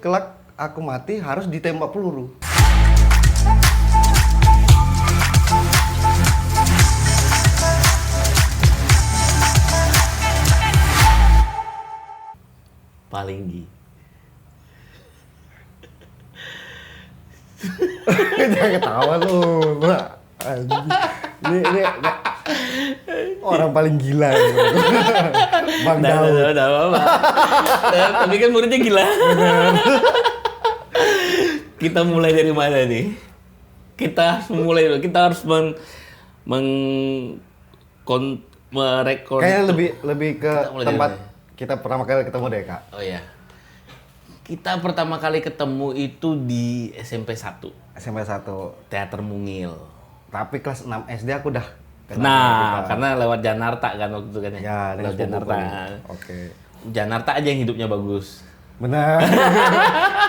kelak aku mati harus ditembak peluru. Palinggi. Jangan ketawa lu, Mbak. Anjing. Ini orang paling gila ya. Bang Daud. Udah apa-apa. Tapi kan muridnya gila. Kita mulai dari mana nih? Kita harus merekod. Kayaknya lebih ke mulai tempat dari kita pertama kali ketemu deh, Kak. Oh iya. Kita pertama kali ketemu itu di SMP 1. SMP 1. Teater Mungil. Tapi kelas 6 SD aku udah kenal Nah, kita. karena lewat Janarta kan waktu itu kan ya. Ya, dengan Lewat Janarta. Oke. Janarta aja yang hidupnya bagus. Benar.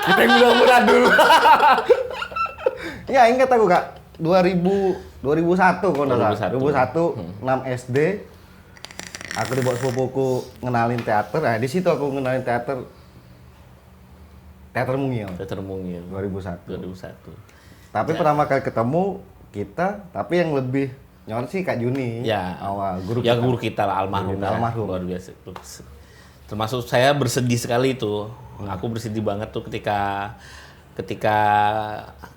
Kita yang mudah-mudah dulu. Ya, ingat aku, Kak. 2001 kalau nggak salah. 2001, 6 SD. Aku dibawa sepupuku ngenalin teater. Nah, di situ aku ngenalin teater Mungil. Teater Mungil. 2001. 2001. Tapi pertama kali ketemu kita, tapi yang lebih nyorot sih Kak Juni. Ya. Awal guru Ya kita. guru kita lah, almarhum. Guru kita, almarhum. Luar biasa. Termasuk saya bersedih sekali itu. Aku bersedih banget tuh ketika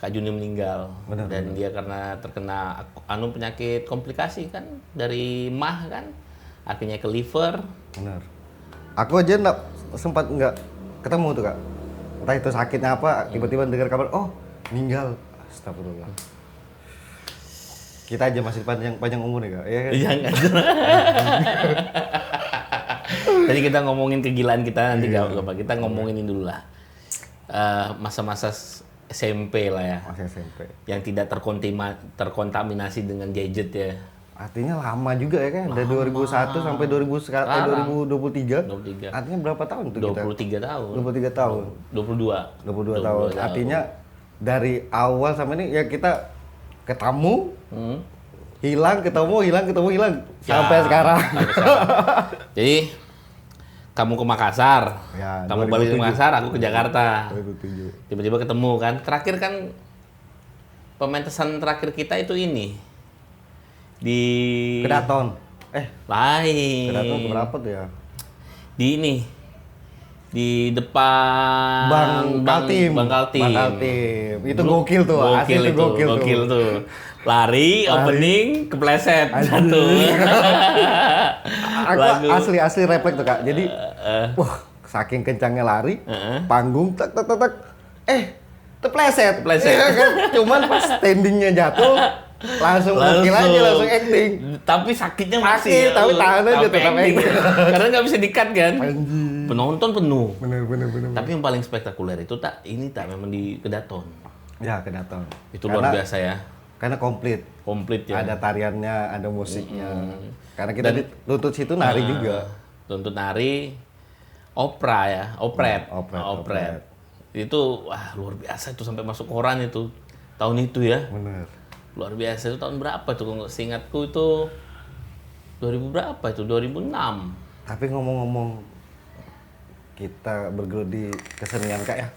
Kak Juni meninggal. Benar, Dan dia karena terkena penyakit komplikasi kan dari MAH kan. Akhirnya ke liver. Benar. Aku aja sempat nggak ketemu tuh, Kak. Entah itu sakitnya apa, tiba-tiba dengar kabar, oh meninggal. Astagfirullah. Kita aja masih panjang umur ya, Kak. Iya kan? Jangan. Tadi kita ngomongin kegilaan kita nanti gak apa. Kita ngomongin ini dulu lah. Masa-masa SMP lah ya. Masih SMP. Yang tidak terkontaminasi dengan gadget ya. Artinya lama juga ya kan? Dari 2001 sampai 2023. 23. Artinya berapa tahun tuh kita? 23 tahun. 23 tahun. 22 tahun. Artinya dari awal sampai ini ya kita ketemu, hilang, ketemu, hilang. Sampai sekarang. Jadi kamu ke Makassar, Ya, kamu balik ke 2007. Makassar, aku ke Jakarta. 2007. Tiba-tiba ketemu kan. Terakhir kan pementasan terakhir kita itu ini di Kedaton. lain. Kedaton berapa tuh ya? Di ini di depan Bang Kaltim. Itu gokil tuh. Asli itu gokil tuh. Lari, opening, kepleset satu. Aku asli refleks tuh, Kak. Jadi wah, saking kencangnya lari, panggung tak terpleset. Iya kan? Cuman pas standingnya jatuh langsung gokil aja, langsung acting. Tapi sakitnya masih. Sakit, tapi tahannya dia tetap acting. Karena nggak bisa di-cut kan. Anjir. Penonton penuh. Bener. Tapi yang paling spektakuler itu memang di Kedaton. Ya, Kedaton. Itu luar biasa ya. Karena komplit Ya. ada tariannya, ada musiknya. Karena kita dituntut situ nari juga. Tuntut nari, opera ya, operet. Operet. Itu wah luar biasa itu sampai masuk koran itu tahun itu ya. Bener. Luar biasa itu tahun berapa tuh? Kalau seingatku itu 2000 berapa itu? 2006. Tapi ngomong-ngomong kita bergelut di kesenian, Kak ya.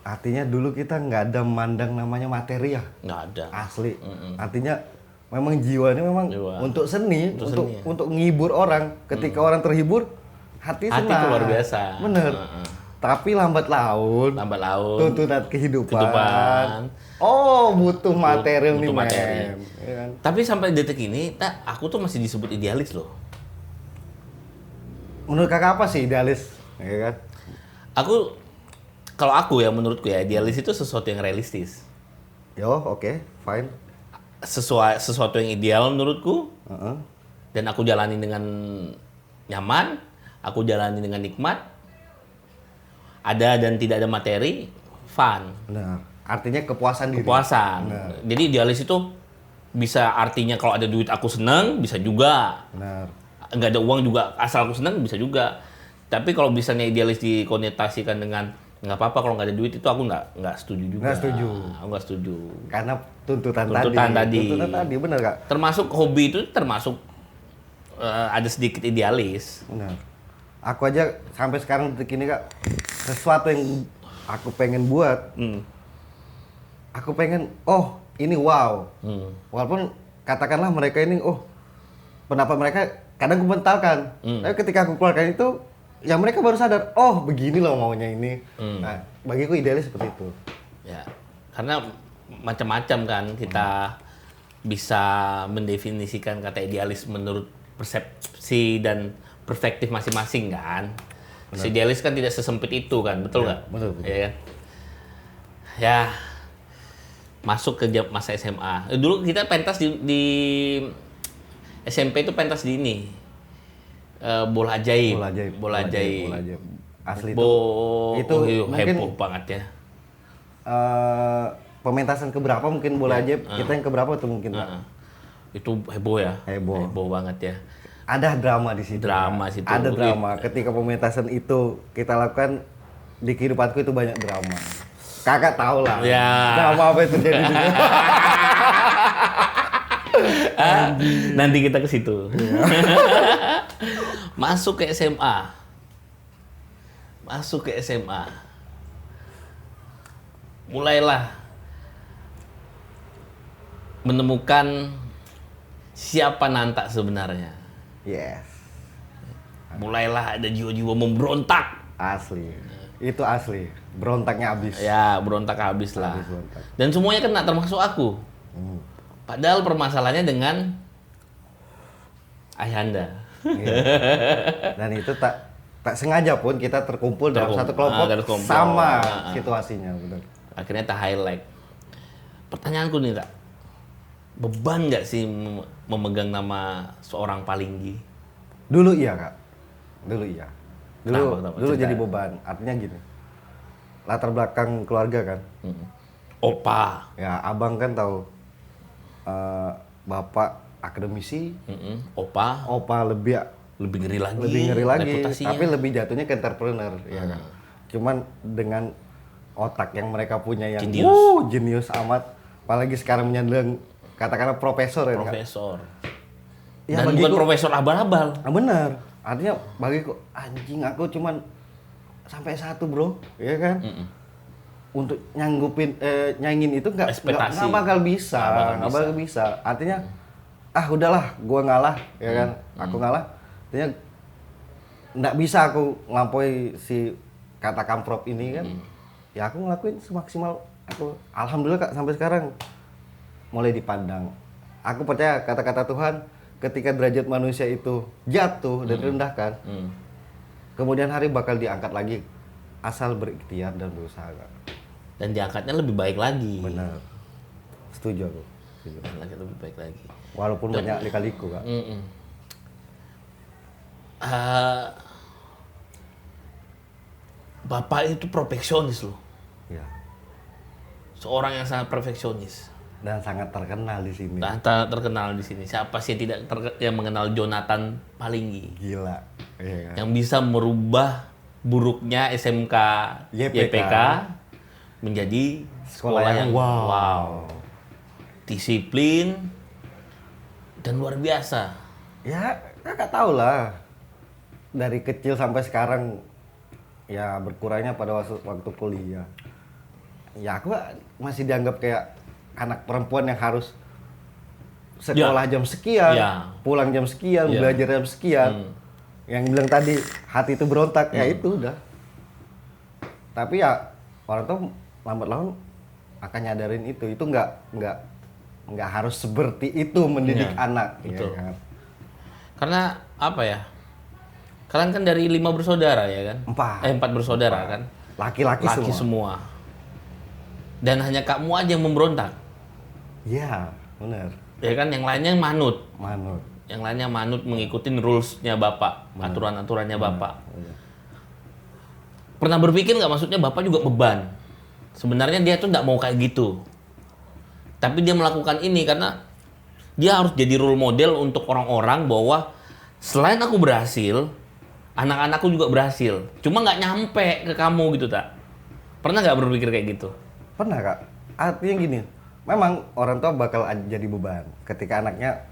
Artinya dulu kita nggak ada mandang namanya materi ya. Nggak ada. Asli. Artinya memang jiwanya memang untuk seni, untuk menghibur orang. Ketika orang terhibur, hati senang. Hati itu luar biasa. Bener. Tapi lambat laun. Tuntutan kehidupan. Oh, butuh materi nih, men. Ya kan? Tapi sampai detik ini, aku tuh masih disebut idealis loh. Menurut Kakak apa sih idealis? Ya kan? Kalau aku ya, menurutku ya, idealis itu sesuatu yang realistis. Yo, oke, fine. Sesuatu yang ideal menurutku. Dan aku jalani dengan nyaman, aku jalani dengan nikmat. Ada dan tidak ada materi, fun. Benar. Artinya kepuasan diri. Kepuasan. Jadi idealis itu bisa artinya kalau ada duit aku senang, bisa juga. Benar. Nggak ada uang juga, asal aku senang bisa juga. Tapi kalau misalnya idealis dikonotasikan dengan nggak apa-apa kalau nggak ada duit, itu aku nggak setuju juga. Aku nggak setuju. Karena tuntutan tadi. Tuntutan tadi, benar Kak? Termasuk hobi itu termasuk ada sedikit idealis. Benar. Aku aja sampai sekarang detik ini Kak, sesuatu yang aku pengen buat. Aku pengen, oh ini wow. Walaupun katakanlah mereka ini, oh pendapat mereka kadang kumentalkan. Tapi ketika aku keluarkan itu, ya mereka baru sadar, oh begini loh maunya ini. Nah, bagiku idealis seperti itu. Ya, karena macam-macam kan kita bisa mendefinisikan kata idealis menurut persepsi dan perspektif masing-masing kan. Si idealis kan tidak sesempit itu kan, betul nggak? Ya, betul. Ya kan? Ya, masuk ke masa SMA. Dulu kita pentas di SMP itu pentas di ini. Bola ajaib. Bola ajaib. Asli itu heboh banget ya. Pementasan keberapa mungkin bola ajaib, kita yang keberapa tuh mungkin Pak? Itu heboh ya. Heboh Banget ya. Ada drama di situ. Ada drama. Ketika pementasan itu kita lakukan di kehidupanku itu banyak drama. Kakak tahu lah. Ya. Drama apa yang terjadi di situ. Nanti kita ke situ. Masuk ke SMA. Mulailah menemukan siapa Nanta sebenarnya. Yes. Mulailah ada jiwa-jiwa memberontak. Asli. Itu asli. Berontaknya habis. Ya, berontak habis lah. Berontak. Dan semuanya kena termasuk aku. Padahal permasalahannya dengan ayahanda. Iya. Dan itu tak sengaja pun kita terkumpul dalam satu kelompok sama situasinya, benar. Akhirnya tak highlight. Pertanyaanku nih, Kak. Beban nggak sih memegang nama seorang Palinggi? Dulu iya, Kak. Dulu iya. Kenapa? Dulu jadi beban. Artinya gini. Latar belakang keluarga kan. Opa. Ya, abang kan tahu. Bapak akademisi. Opa lebih ngeri lagi reputasinya. Tapi lebih jatuhnya ke entrepreneur, ya kan. Cuman dengan otak yang mereka punya yang jenius amat, apalagi sekarang menyandang katakanlah profesor ya. Profesor. Ya, dan bukan profesor abal-abal. Benar. Artinya bagiku anjing aku cuman sampai satu bro, ya kan. Untuk nyanyiin itu nggak bakal bisa. Artinya udahlah, gua ngalah, ya kan. Aku ngalah. Artinya nggak bisa aku ngelampaui si kata kamprop ini kan. Ya aku ngelakuin semaksimal aku. Alhamdulillah Kak, sampai sekarang mulai dipandang. Aku percaya kata-kata Tuhan ketika derajat manusia itu jatuh dan direndahkan, kemudian hari bakal diangkat lagi asal berikhtiar dan berusaha. Dan diangkatnya lebih baik lagi. Benar. Setuju aku. Lebih baik lagi. Walaupun banyak lika-liku, Kak. Bapak itu perfeksionis loh. Ya. Seorang yang sangat perfeksionis. Dan sangat terkenal di sini. Terkenal di sini. Siapa sih yang mengenal Jonathan Palinggi? Gila. Iya, kan? Yang bisa merubah buruknya SMK YPK menjadi sekolah yang wow. Disiplin dan luar biasa. Ya, Kakak tahu lah. Dari kecil sampai sekarang ya berkurangnya pada waktu kuliah. Ya aku masih dianggap kayak anak perempuan yang harus sekolah jam sekian, pulang jam sekian, belajar jam sekian. Yang bilang tadi hati itu berontak, ya itu udah. Tapi ya orang tuh lambat laun akan nyadarin itu nggak harus seperti itu mendidik anak. Betul. Ya kan? Karena apa ya? Kalian kan dari 5 bersaudara ya kan? 4 bersaudara kan? Laki-laki semua. Dan hanya kamu aja yang memberontak. Iya, benar. Ya kan, yang lainnya manut. Yang lainnya manut mengikuti rules-nya Bapak, aturan-aturannya Bapak. Pernah berpikir nggak maksudnya Bapak juga beban? Sebenarnya dia tuh nggak mau kayak gitu. Tapi dia melakukan ini karena dia harus jadi role model untuk orang-orang bahwa selain aku berhasil, anak-anakku juga berhasil. Cuma nggak nyampe ke kamu gitu, tak? Pernah nggak berpikir kayak gitu? Pernah, Kak. Artinya gini, memang orang tua bakal jadi beban ketika anaknya,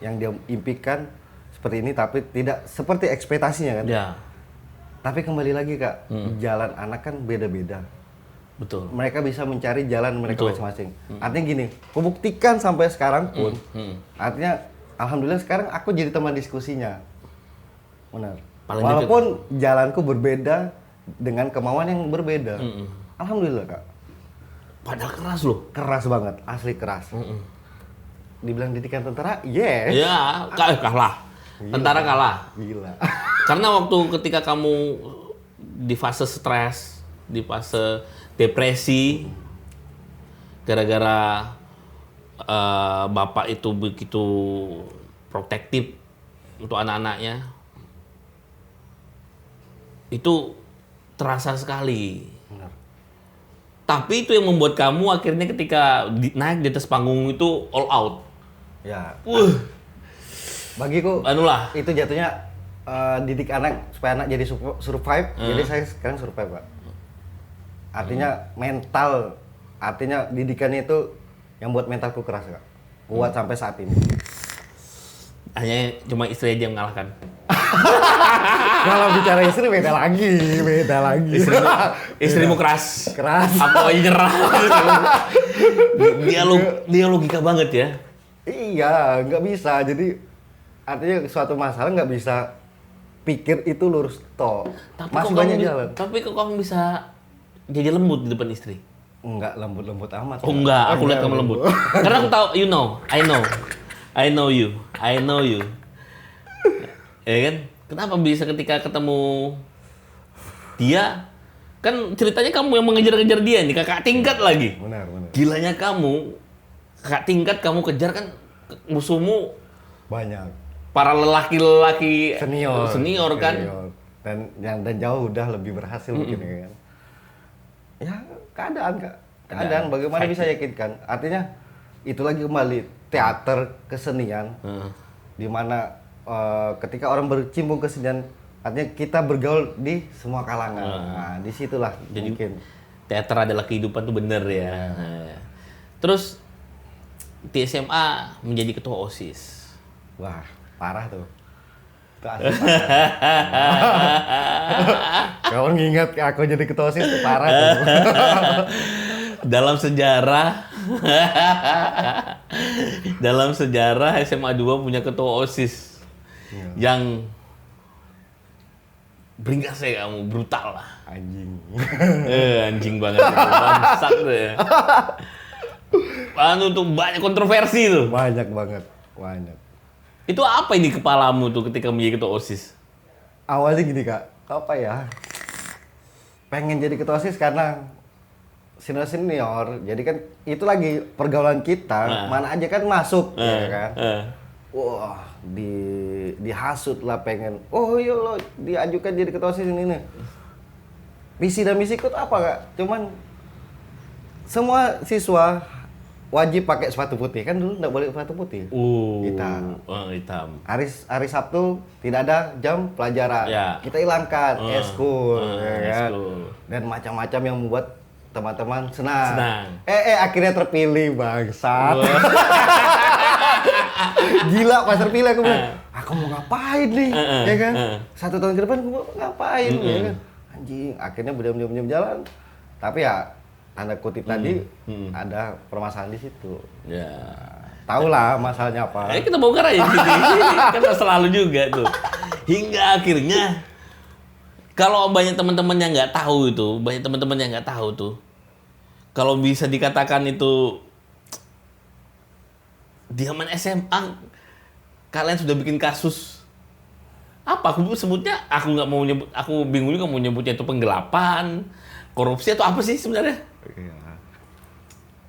yang dia impikan seperti ini tapi tidak seperti ekspektasinya kan. Ya. Tapi kembali lagi Kak, jalan anak kan beda-beda. Betul. Mereka bisa mencari jalan mereka Betul. masing-masing. Artinya gini, kubuktikan sampai sekarang pun, artinya alhamdulillah sekarang aku jadi teman diskusinya. Benar. Paling Walaupun jalanku berbeda dengan kemauan yang berbeda. Alhamdulillah, Kak. Padahal keras loh. Keras banget, asli keras. Dibilang didikan tentara, yes. Ya, kalah. Tentara kalah. Gila. Karena waktu ketika kamu di fase stres, di fase depresi, gara-gara bapak itu begitu protektif untuk anak-anaknya, itu terasa sekali. Benar. Tapi itu yang membuat kamu akhirnya ketika naik di atas panggung itu all out. Ya. Bagiku, Anulah. itu jatuhnya didik anak supaya anak jadi survive. Jadi saya sekarang survive, Pak. Artinya mental, artinya didikannya itu yang buat mentalku keras, Kak. Kuat sampai saat ini. Hanya cuma istri aja yang mengalahkan. Kalau bicara istri beda lagi. Istrimu keras. Keras. Aku aja nyerah. Dia logika banget ya. Iya, nggak bisa. Jadi artinya suatu masalah nggak bisa pikir itu lurus toh. Masih banyak jalan. Tapi kok kamu bisa jadi lembut di depan istri? Enggak lembut-lembut amat. Oh enggak, aku lihat kamu lembut. Karena aku tahu, I know you. Ya kan? Kenapa bisa ketika ketemu dia, kan ceritanya kamu yang mengejar-kejar dia nih, kakak tingkat lagi. Benar. Gilanya kamu, kakak tingkat kamu kejar kan musuhmu Banyak. para lelaki-lelaki senior kan. Dan jauh udah lebih berhasil mungkin ya kan. Ya keadaan, Kak. Keadaan bagaimana bisa yakinkan? Artinya itu lagi kembali teater kesenian di mana ketika orang bercimpung kesenian, artinya kita bergaul di semua kalangan. Nah, disitulah Jadi mungkin teater adalah kehidupan tuh bener ya. Nah. Terus di SMA menjadi ketua OSIS. wah parah tuh. Itu asli parah. Kalau ngingat aku jadi ketua OSIS itu parah tuh. Dalam sejarah SMA 2 punya ketua OSIS yang beringas ya kamu, brutal lah. Anjing. Anjing banget itu, bangsat tuh ya. Tuh banyak kontroversi tuh. Banyak banget. Itu apa ini kepalamu tuh ketika menjadi ketua OSIS? Awalnya gini, Kak, apa ya? Pengen jadi ketua OSIS karena senior, jadi kan itu lagi pergaulan kita, mana aja kan masuk, ya kan? Wah, dihasut lah pengen. Oh iya lo diajukan jadi ketua OSIS ini. Visi dan misiku tuh apa, Kak? Cuman semua siswa wajib pakai sepatu putih, kan dulu nggak boleh sepatu putih. Hitam. Hari Sabtu tidak ada jam pelajaran. Ya. Kita hilangkan eskul, ya kan? eskul. Dan macam-macam yang membuat teman-teman senang. Akhirnya terpilih, bangsat. Gila pas terpilih aku bilang, aku mau ngapain nih, ya kan? 1 tahun ke depan aku mau ngapain, ya kan? Anjing, akhirnya berdiam jalan. Tapi ya tanda kutip tadi ada permasalahan di situ. Ya. Tahu lah masalahnya apa. Kita bongkar aja gitu. Kan selalu juga tuh. Hingga akhirnya kalau banyak teman-teman yang nggak tahu tuh, kalau bisa dikatakan itu di zaman SMA kalian sudah bikin kasus apa? Aku sebutnya, aku nggak mau nyebut, aku bingung juga mau nyebutnya itu penggelapan, korupsi atau apa sih sebenarnya? Iya.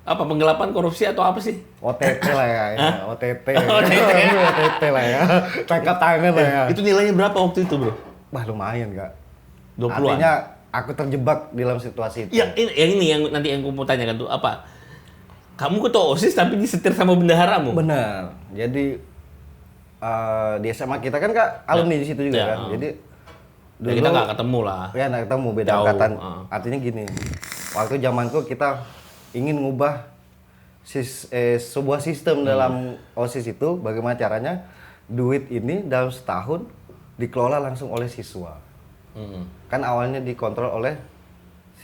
Apa penggelapan, korupsi atau apa sih? OTT lah ya. OTT lah ya. Tangkap tangan lah ya. Itu nilainya berapa waktu itu, Bro? Wah, lumayan, Kak. 20-an. Artinya aku terjebak di dalam situasi itu. Ya, ini yang nanti yang aku mau tanyakan tuh apa? Kamu ketua OSIS tapi disetir sama bendaharamu? Benar. Jadi di SMA kita kan, Kak, alumni di situ juga kan. Jadi dulu kita nggak ketemu lah. Ya, nggak ketemu, beda angkatan. Artinya gini. Waktu zamanku kita ingin ngubah sebuah sistem dalam OSIS itu, bagaimana caranya duit ini dalam setahun dikelola langsung oleh siswa. Kan awalnya dikontrol oleh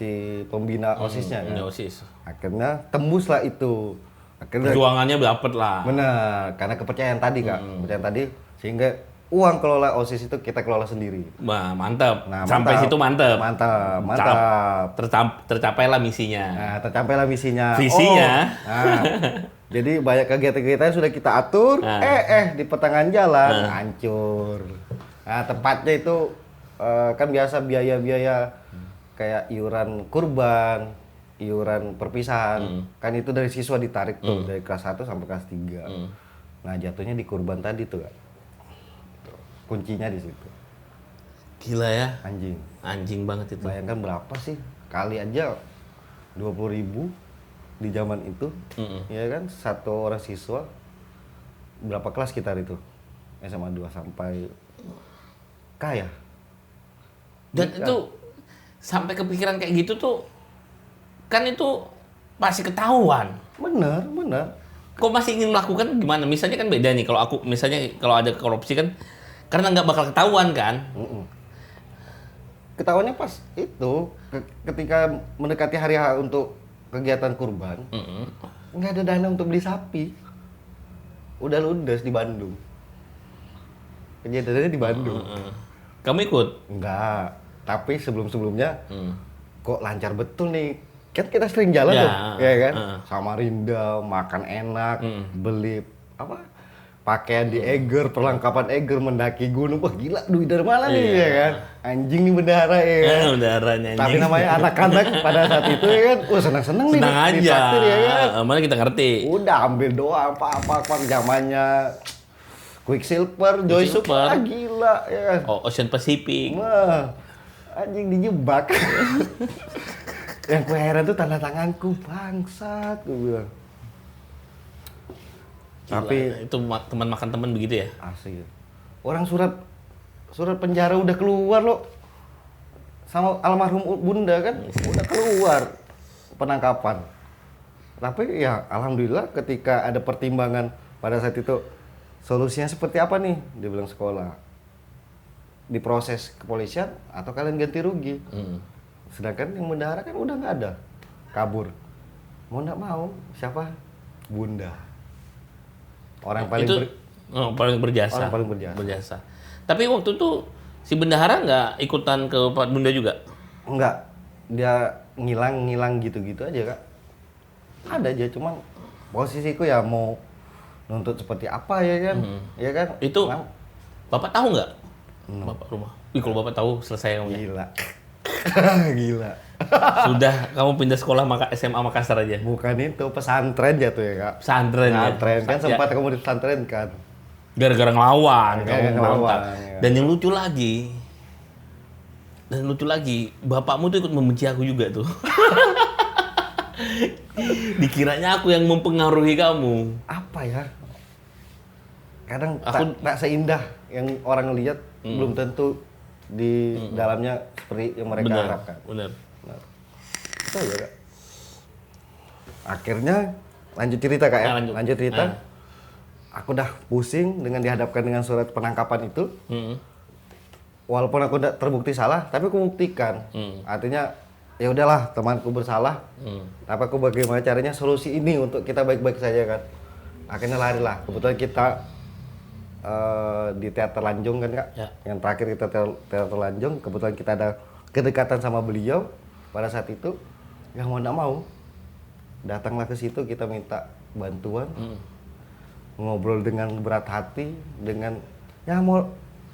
si pembina OSIS-nya kan. OSIS. Akhirnya tembuslah itu. Akhirnya Perjuangannya dapet lah. benar, karena kepercayaan tadi Kak. Kepercayaan tadi sehingga uang kelola OSIS itu kita kelola sendiri. Wah, mantap. Nah, Sampai situ mantap. Mantap. Tercapailah misinya. Nah, tercampailah misinya. Visinya. Nah, jadi banyak kegiatan-kegiatan yang sudah kita atur, di pertengahan jalan hancur. Nah, tepatnya itu kan biasa biaya-biaya kayak iuran kurban, iuran perpisahan. Kan itu dari siswa ditarik tuh dari kelas 1 sampai kelas 3. Nah, jatuhnya di kurban tadi tuh, Kak. Kuncinya di situ. Gila ya. Anjing banget itu. Bayangkan berapa sih? Kali aja 20.000 di zaman itu. Ya kan? Satu orang siswa berapa kelas kita itu? SMA 2 sampai kaya. Dan itu sampai kepikiran kayak gitu tuh kan itu pasti ketahuan. Bener. Kok masih ingin melakukan gimana? Misalnya kan beda nih kalau aku misalnya kalau ada korupsi kan karena nggak bakal ketahuan kan. Ketahuannya pas itu ketika mendekati hari H untuk kegiatan kurban, nggak ada dana untuk beli sapi. Udah ludes di Bandung. Kejadiannya di Bandung. Kamu ikut? Enggak, tapi sebelum-sebelumnya kok lancar betul nih. Kan kita sering jalan Ya, tuh, ya kan? Samarinda, makan enak, beli pakaian di Eger, perlengkapan Eger, mendaki gunung. Wah gila, duit dari mana nih ya kan? Anjing nih bendahara ya kan? Bendaharanya anjing. Tapi namanya anak-anak pada saat itu ya kan, wah senang-senang nih. Senang aja. Ditraktir, ya kan? Mana kita ngerti. Udah ambil doang, apa zamannya Quicksilver, Joy Super, gila ya kan? Oh, Ocean Pacific. Wah, anjing dijebak. Yang gue heran tuh tanda tanganku, bangsat, gue bilang. Gila, Tapi itu teman makan teman begitu ya? asli. Orang surat penjara udah keluar loh. Sama almarhum Bunda kan udah keluar penangkapan. Tapi ya alhamdulillah ketika ada pertimbangan pada saat itu solusinya seperti apa nih? Dia bilang sekolah. Diproses kepolisian atau kalian ganti rugi. Sedangkan yang bendahara kan udah nggak ada. Kabur. Mau nggak mau, siapa? Bunda. Orang paling paling berjasa. Orang paling berjasa. Tapi waktu itu si bendahara nggak ikutan ke Pak Bunda juga? Enggak. Dia ngilang gitu-gitu aja, Kak. Ada aja, cuman posisiku ya mau nuntut seperti apa ya kan? Ya kan? Itu Bapak tahu nggak? Bapak rumah. Wih, kalau Bapak tahu selesai kamu. Gila. Gila. Sudah kamu pindah sekolah SMA Makassar aja. Bukan itu, pesantren jatuh ya, Kak. Pesantren ya. Pesantren kan sempat kamu di pesantren kan. Gara-gara ngelawan, Gara-gara kamu ngelawan, berontak. ya. Dan yang lucu lagi, bapakmu tuh ikut membenci aku juga tuh. Dikiranya aku yang mempengaruhi kamu. Apa ya? Kadang tak seindah yang orang lihat, belum tentu di dalamnya seperti yang mereka harapkan. Bener. Itu aja, Kak. Akhirnya lanjut cerita, Kak ya. Lanjut cerita. Aku udah pusing dengan dihadapkan dengan surat penangkapan itu. Walaupun aku udah terbukti salah, tapi aku buktikan. Artinya ya udahlah, temanku bersalah. Tapi aku bagaimana caranya solusi ini untuk kita baik-baik saja kan. Akhirnya larilah. Kebetulan kita di Teater Lanjung kan, Kak. Ya. Yang terakhir kita Teater Lanjung, kebetulan kita ada kedekatan sama beliau pada saat itu. Ya mau enggak mau, datanglah ke situ, kita minta bantuan. Ngobrol dengan berat hati, dengan ya mau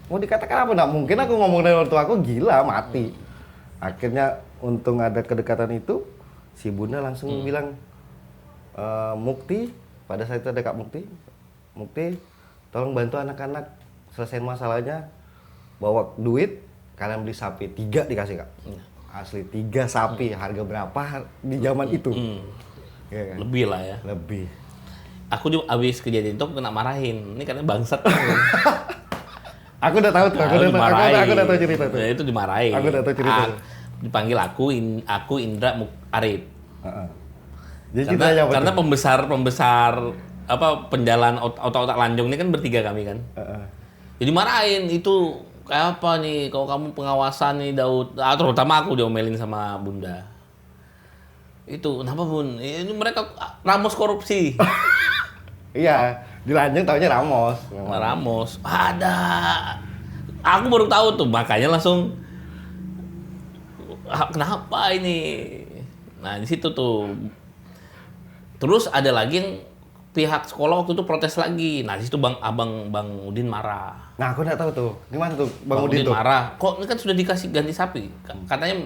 dikatakan apa, enggak mungkin aku ngomong dengan orang tua aku, gila, mati. Akhirnya untung ada kedekatan itu, si Bunda langsung bilang, Mukti, pada saat itu ada Kak Mukti, tolong bantu anak-anak selesaiin masalahnya, bawa duit, kalian beli sapi 3 dikasih, Kak. Asli 3 sapi, harga berapa di zaman itu? Ya kan? Lebih lah ya. Lebih. Aku juga abis kejadian itu aku kena marahin. Ini katanya bangsat. Aku udah tahu tuh, aku udah tahu cerita tuh. Nah, itu dimarahin. Aku udah tahu cerita. Dipanggil aku Indra Arif. Jadi Karena pembesar apa penjalan otak-otak Lanjung ini kan bertiga kami kan. Jadi marahin itu kayak apa nih kalau kamu pengawasan nih Daud. Terutama aku diomelin sama Bunda. Itu kenapa Bun? Ini mereka Ramos korupsi. Iya, dilanjut taunya Ramos. Ramos ada. Aku baru tahu tuh, makanya langsung kenapa ini? Nah di situ tuh. Terus ada lagi yang pihak sekolah waktu itu protes lagi. Nah di situ Bang Udin marah. Nah aku nggak tahu tuh, gimana tuh Bang Udin tuh? Marah. Kok ini kan sudah dikasih ganti sapi? Katanya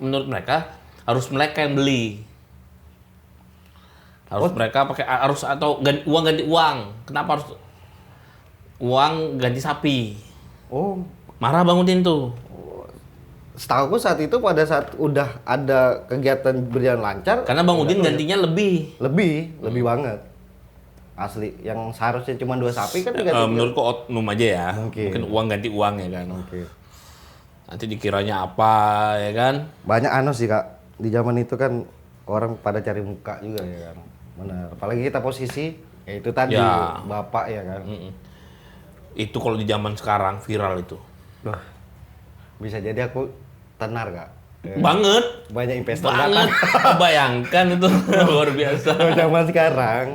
menurut mereka harus mereka yang beli. Harus mereka pakai atau ganti uang. Kenapa harus uang ganti sapi? Oh, marah Bang Udin tuh. Setahu saat itu pada saat udah ada kegiatan berjalan lancar. Karena Bang Udin gantinya lebih banget. Asli, yang seharusnya cuma 2 sapi kan diganti. Menurutku oknum aja ya. Mungkin uang ganti uang ya kan. Nanti dikiranya apa ya kan? Banyak sih Kak. Di zaman itu kan orang pada cari muka juga ya kan. Benar. Apalagi kita posisi ya itu tadi ya. Bapak ya kan. Itu kalau di zaman sekarang viral itu. Wah. Bisa jadi aku tenar Kak. Banget. Banyak investor banget. Bayangkan itu luar biasa. Zaman sekarang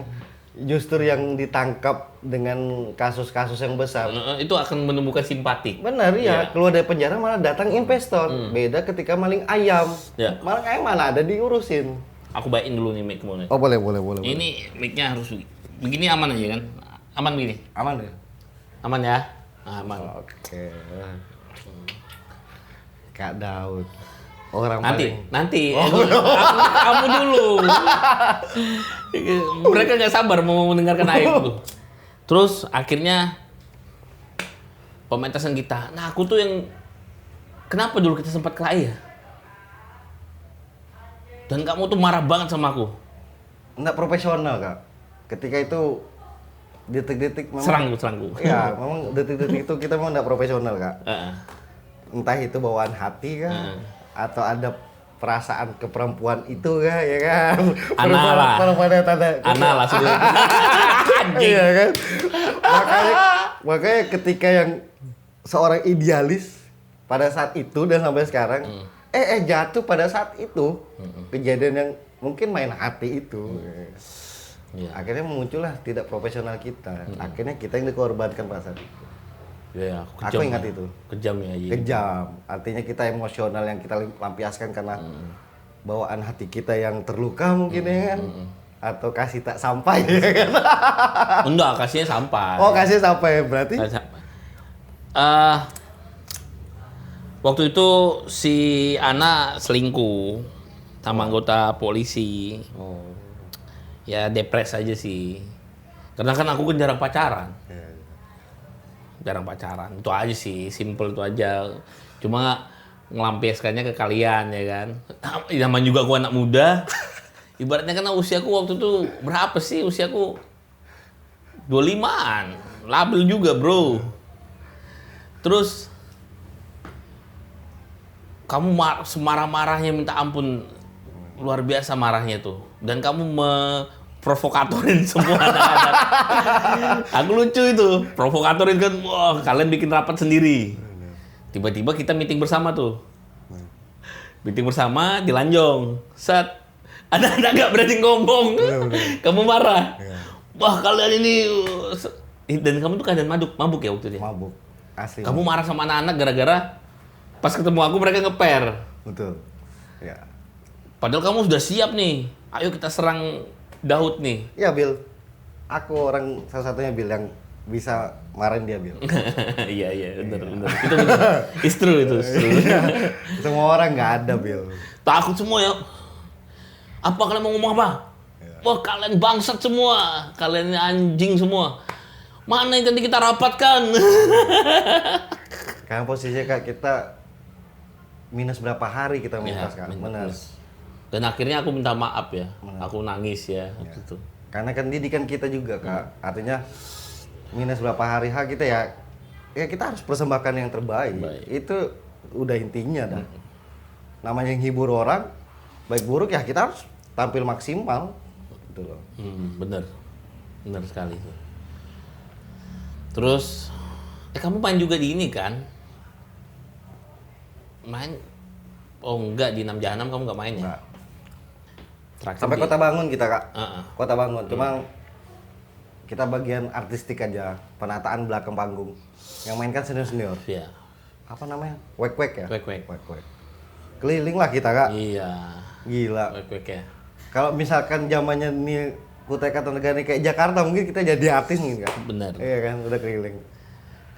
justru yang ditangkap dengan kasus-kasus yang besar itu akan menemukan simpati. Benar ya, keluar dari penjara malah datang investor. Beda ketika maling ayam. Maling ayam mana ada diurusin. Aku bayain dulu nih mic-mu nih. Oh boleh. Ini mic-nya harus begini aman aja kan? Aman begini? Aman ya? Aman ya? Aman. Oke. Kak Daud. Orang nanti. Kamu dulu. Mereka nggak sabar mau mendengarkan Aib tuh. Terus akhirnya pementasan kita. Nah aku tuh yang kenapa dulu kita sempat kelahi ya? Dan kamu tuh marah banget sama aku. Nggak profesional Kak. Ketika itu detik-detik memang serangku. Iya, memang detik-detik itu kita memang nggak profesional Kak. Entah itu bawaan hati kan. Atau ada perasaan ke perempuan itu kan ya kan. Perempuan yang tanda lah sudah. Iya kan. Makanya ketika yang seorang idealis pada saat itu dan sampai sekarang jatuh pada saat itu kejadian yang mungkin main hati itu. Akhirnya muncullah tidak profesional kita. Akhirnya kita yang dikorbankan pada saat itu. Ya, aku ingat itu. Kejam ya. Kejam. Artinya kita emosional yang kita lampiaskan karena bawaan hati kita yang terluka mungkin ya kan. Atau kasih tak sampai ya kan. Enggak, kasihnya sampai. Oh, kasihnya sampai berarti. Waktu itu si Ana selingkuh sama anggota polisi. Ya depres aja sih. Karena kan aku kan jarang pacaran. Jarang pacaran, itu aja sih, simple itu aja. Cuma ngelampiaskannya ke kalian ya kan. Namanya juga aku anak muda. Ibaratnya kan usiaku waktu itu berapa sih? Usiaku 25-an. Labil juga bro. Terus kamu semarah-marahnya minta ampun. Luar biasa marahnya tuh. Dan kamu provokatorin semua anak-anak. Aku lucu itu, provokatorin kan, wah kalian bikin rapat sendiri. Tiba-tiba kita meeting bersama tuh. Meeting bersama di Lanjong. Set, anak-anak gak berani ngomong. Kamu marah. Wah kalian ini, dan kamu tuh keadaan mabuk ya waktu itu. Mabuk, asli. Kamu marah sama anak-anak gara-gara pas ketemu aku mereka ngeper. Betul. Ya. Padahal kamu sudah siap nih. Ayo kita serang Daud nih. Ya Bill, aku orang salah satunya Bill yang bisa marahin dia Bill. Iya benar. Itu benar. It's true. Semua orang nggak ada Bill. Takut semua ya. Apa kalian mau ngomong apa? Wah kalian bangsat semua, kalian anjing semua. Mana yang tadi kita rapatkan? Karena posisinya Kak kita minus berapa hari kita mentas Kak. Benar. Dan akhirnya aku minta maaf ya, aku nangis ya. Gitu. Karena kan didikan kita juga Kak, artinya minus berapa hari kita ya kita harus persembahkan yang terbaik. Itu udah intinya dah. Namanya yang hibur orang, baik buruk ya kita harus tampil maksimal. Gitu loh. Bener sekali. Terus, kamu main juga di ini kan? Main? Oh enggak, di 6 Jahanam kamu nggak main ya? Enggak. Sampai Kota Bangun kita, Kak. Uh-uh. Kota Bangun. Cuma kita bagian artistik aja, penataan belakang panggung. Yang main kan senior-senior. Iya. Apa namanya? Wek-wek ya? Wek-wek. Keliling lah kita, Kak. Iya. Gila. Wek-wek ya. Kalau misalkan zamannya nih Kutai Kartanegara kayak Jakarta, mungkin kita jadi artis nih, Kak. Bener. Iya kan, udah keliling.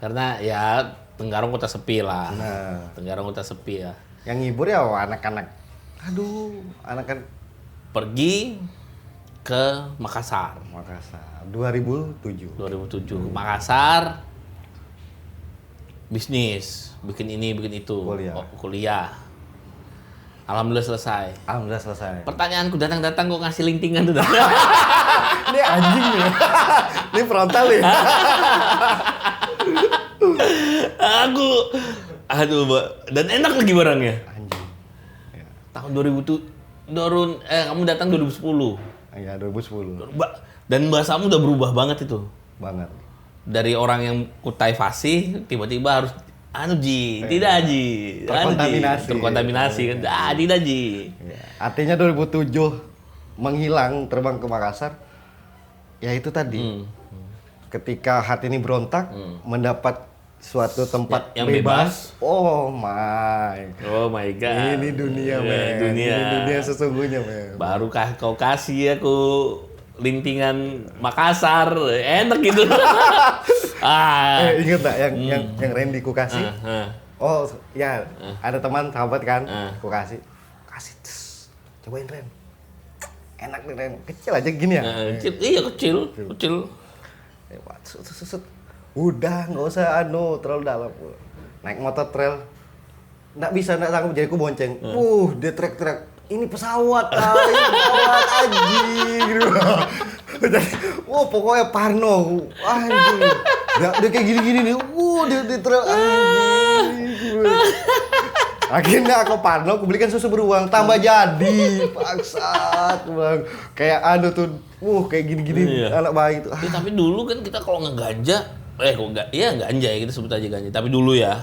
Karena ya Tenggarong kota sepi lah. Nah. Tenggarong kota sepi ya. Yang ngibur ya anak-anak. Aduh, anak-anak Pergi ke Makassar. 2007. 2007. Makassar. Bisnis. Bikin ini, bikin itu. Kuliah. Alhamdulillah selesai. Alhamdulillah selesai. Pertanyaanku datang-datang kok ngasih lintingan tuh. Ini anjing nih. Ini frontal ya. Aduh, dan enak lagi barangnya. Anjing. Ya. Tahun 2007, kamu datang 2010. Iya, 2010. Dan bahasamu udah berubah banget itu. Banget. Dari orang yang Kutai fasih, tiba-tiba harus tidak Ji. Terkontaminasi kan. Tidak Ji. Ya. Artinya 2007 menghilang terbang ke Makassar. Ya itu tadi. Ketika hati ini berontak, mendapat suatu tempat yang bebas. Oh my God. Ini dunia, men. Dunia. Ini dunia sesungguhnya, men. Barukah kau kasih aku lintingan Makassar, enak gitu. Ingat tak yang Randy ku kasih? Oh ya, ada teman sahabat kan, ku kasih, cobain Ren, enak nih Ren, kecil aja gini ya? Kecil. Udah nggak usah terlalu dalam, naik motor trail, nggak sanggup jadi ku bonceng, dia trek. Ini pesawat anjing gitu. Jadi, pokoknya parno, anjing. Dia kayak gini-gini nih, dia trail anjing. Akhirnya aku parno, aku belikan susu beruang, tambah jadi, paksat, bang. Kayak tuh, kayak gini-gini anak bayi tuh. Tapi dulu kan kita kalau ngeganja, ganja ya, kita sebut aja ganja. Tapi dulu ya.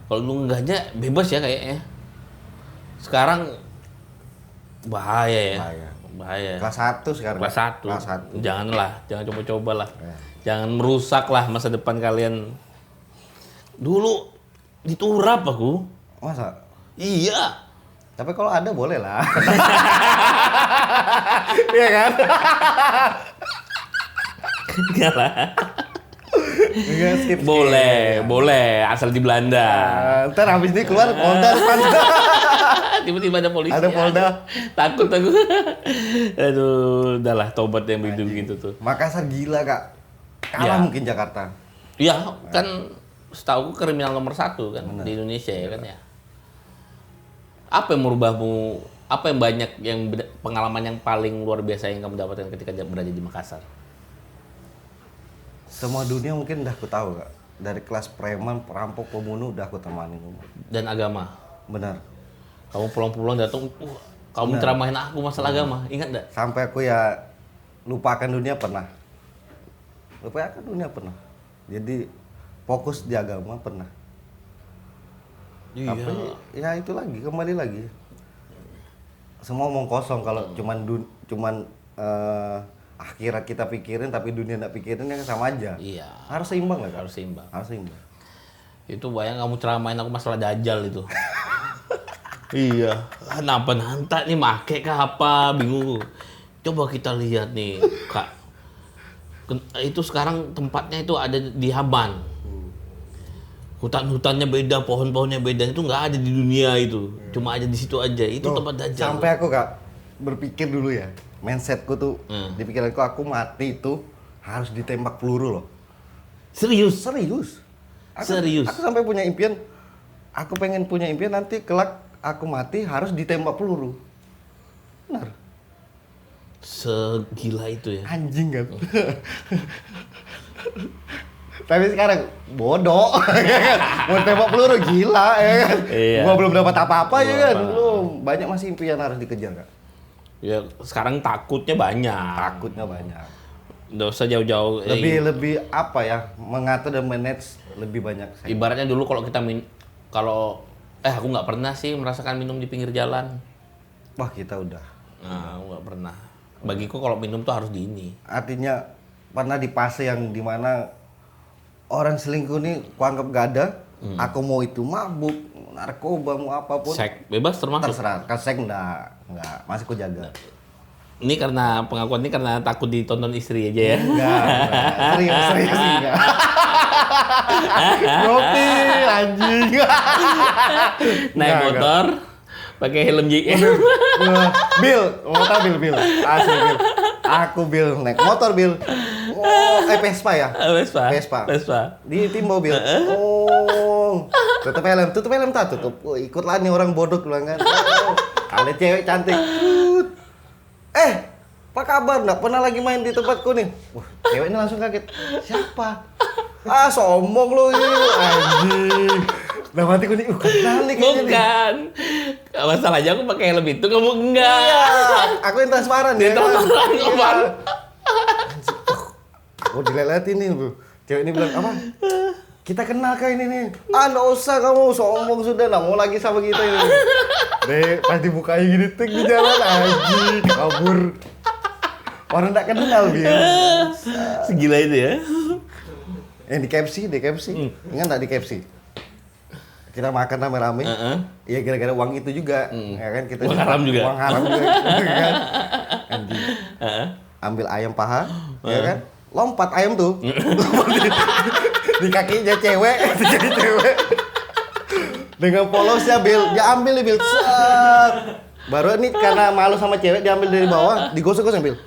Kalau dulu ngeganja bebas ya kayaknya. Sekarang bahaya. Kelas 1 sekarang. Kelas 1. Jangan coba-coba lah. Jangan merusak lah masa depan kalian. Dulu diturap aku. Masa? Iya. Tapi kalau ada boleh lah. Iya kan? Enggak lah. Skip. Boleh, asal di Belanda. Ntar habis ini keluar Polda depan. Tiba-tiba ada polisi. Ada Polda. Takut. Aduh, udahlah tobat yang begitu tuh. Makassar gila, Kak. Kalah mungkin Jakarta. Iya, kan setahu kriminal nomor 1 kan di Indonesia ya kan ya. Apa yang merubahmu? Apa yang banyak pengalaman yang paling luar biasa yang kamu dapatkan ketika berada di Makassar? Semua dunia mungkin udah aku tahu, Kak. Dari kelas preman, perampok, pembunuh udah aku temani semua. Dan agama. Benar. Kamu pulang-pulang datang, kamu ceramahin aku masalah agama, ingat enggak? Sampai aku ya lupakan dunia pernah. Jadi fokus di agama pernah. Iya. Tapi ya itu lagi, kembali lagi. Semua omong kosong kalau cuman akhirat kita pikirin tapi dunia enggak pikirin, ya sama aja. Iya. Harus seimbang lah, Kak. Harus seimbang. Itu bayang kamu ceramahin aku masalah dajjal itu. Iya. Kenapa nanti nih make kah apa? Bingung. Coba kita lihat nih, Kak. Itu sekarang tempatnya itu ada di Haban. Hutan-hutannya beda, pohon-pohonnya beda. Itu nggak ada di dunia itu. Cuma ada di situ aja. Itu tempat dajjal. Sampai aku, Kak, berpikir dulu ya. Mindsetku tuh, di pikiranku aku mati itu harus ditembak peluru loh. Serius? Aku sampai punya impian, aku pengen punya impian nanti kelak aku mati harus ditembak peluru. Benar. Segila itu ya? Anjing kan? Tapi sekarang bodoh, mau tembak peluru gila ya kan? Iya. Gua belum dapat apa-apa ya kan? Belum. Banyak masih impian harus dikejar, Kak. Ya sekarang takutnya banyak. Nggak usah jauh-jauh. Lebih apa ya? Mengatur dan manage lebih banyak. Ibaratnya dulu kalau kita aku nggak pernah sih merasakan minum di pinggir jalan. Wah, kita udah. Nah, nggak pernah. Bagiku kalau minum tuh harus di ini. Artinya pernah di fase yang dimana orang selingkuh nih kuanggap gak ada. Aku mau itu mabuk, narkoba, mau apapun. Seks bebas termasuk. Terserah. Kalau seks enggak, masih ku jaga. Ini karena pengakuan ini karena takut ditonton istri aja ya. Enggak. Serius enggak. Ngopi anjing. Naik motor, pakai helm JM. Bil, mau tahu Bil. Asli Bil. Aku Bil naik motor Bil. Oh, Vespa ya? Vespa. Di Timbo Bil. Oh. Tutup helm tak tutup. Oh, ikutlah nih orang bodoh bilang kan. Oh, ada cewek cantik. Apa kabar? Nggak pernah lagi main di tempatku nih. Wah, cewek ini langsung kaget. Siapa? Sombong lo ini, anjing. Nah, matiku nih, kenal nih kayaknya nih. Bukan. Masalahnya aku pakai helm itu, kamu enggak. Iya, aku yang transparan ya. Transparan. Aku dileletin nih, Bu. Cewek ini bilang, apa? Kita kenal kayak ini nih. Nggak usah kamu, sombong sudah. Nggak mau lagi sama kita ini. Deh, pas dibukanya gini, tek di jalan, anjing. Kabur. Orang nggak kenal, Bil. Segila itu ya. Yang di KFC. Ingat nggak di KFC? Kita makan rame-rame. Iya, gara-gara uang itu juga. Ya kan? Kita Uang haram juga. Uang haram juga. Kan? Anjing. Ambil ayam paha, ya kan? Lompat ayam tuh. Di kakinya cewek, jadi cewek. Dengan polosnya Bil, dia ambil nih Bil. Set. Baru ini karena malu sama cewek diambil dari bawah, digosok-gosok Bil.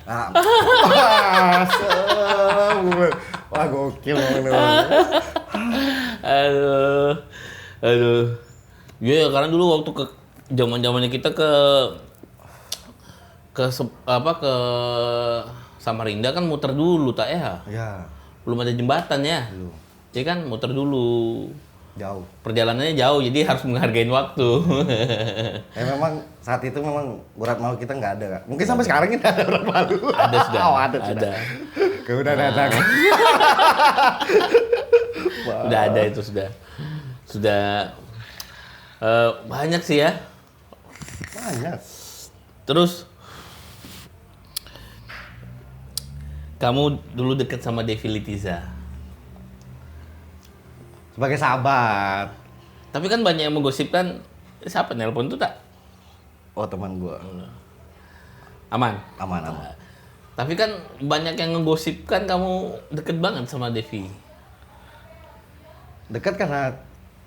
Nah, wah gokil banget. Aduh. Ya karena dulu waktu ke zaman-zamannya kita ke Samarinda kan muter dulu tak ya? Ya. Belum ada jembatan ya? Belum. Jadi kan muter dulu. Jauh. Perjalanannya jauh, jadi harus menghargai waktu. Memang saat itu memang urat malu kita nggak ada, Kak. Mungkin sampai sekarang kita ada urat malu. Ada sudah. Oh, ada. Udah datang. Udah ada itu sudah. Sudah banyak sih ya. Banyak. Terus kamu dulu deket sama Devi Litiza. Sebagai sahabat. Tapi kan banyak yang menggosipkan siapa nelpon tuh tak? Oh, teman gua. Aman. Tapi kan banyak yang menggosipkan kamu deket banget sama Devi. Dekat karena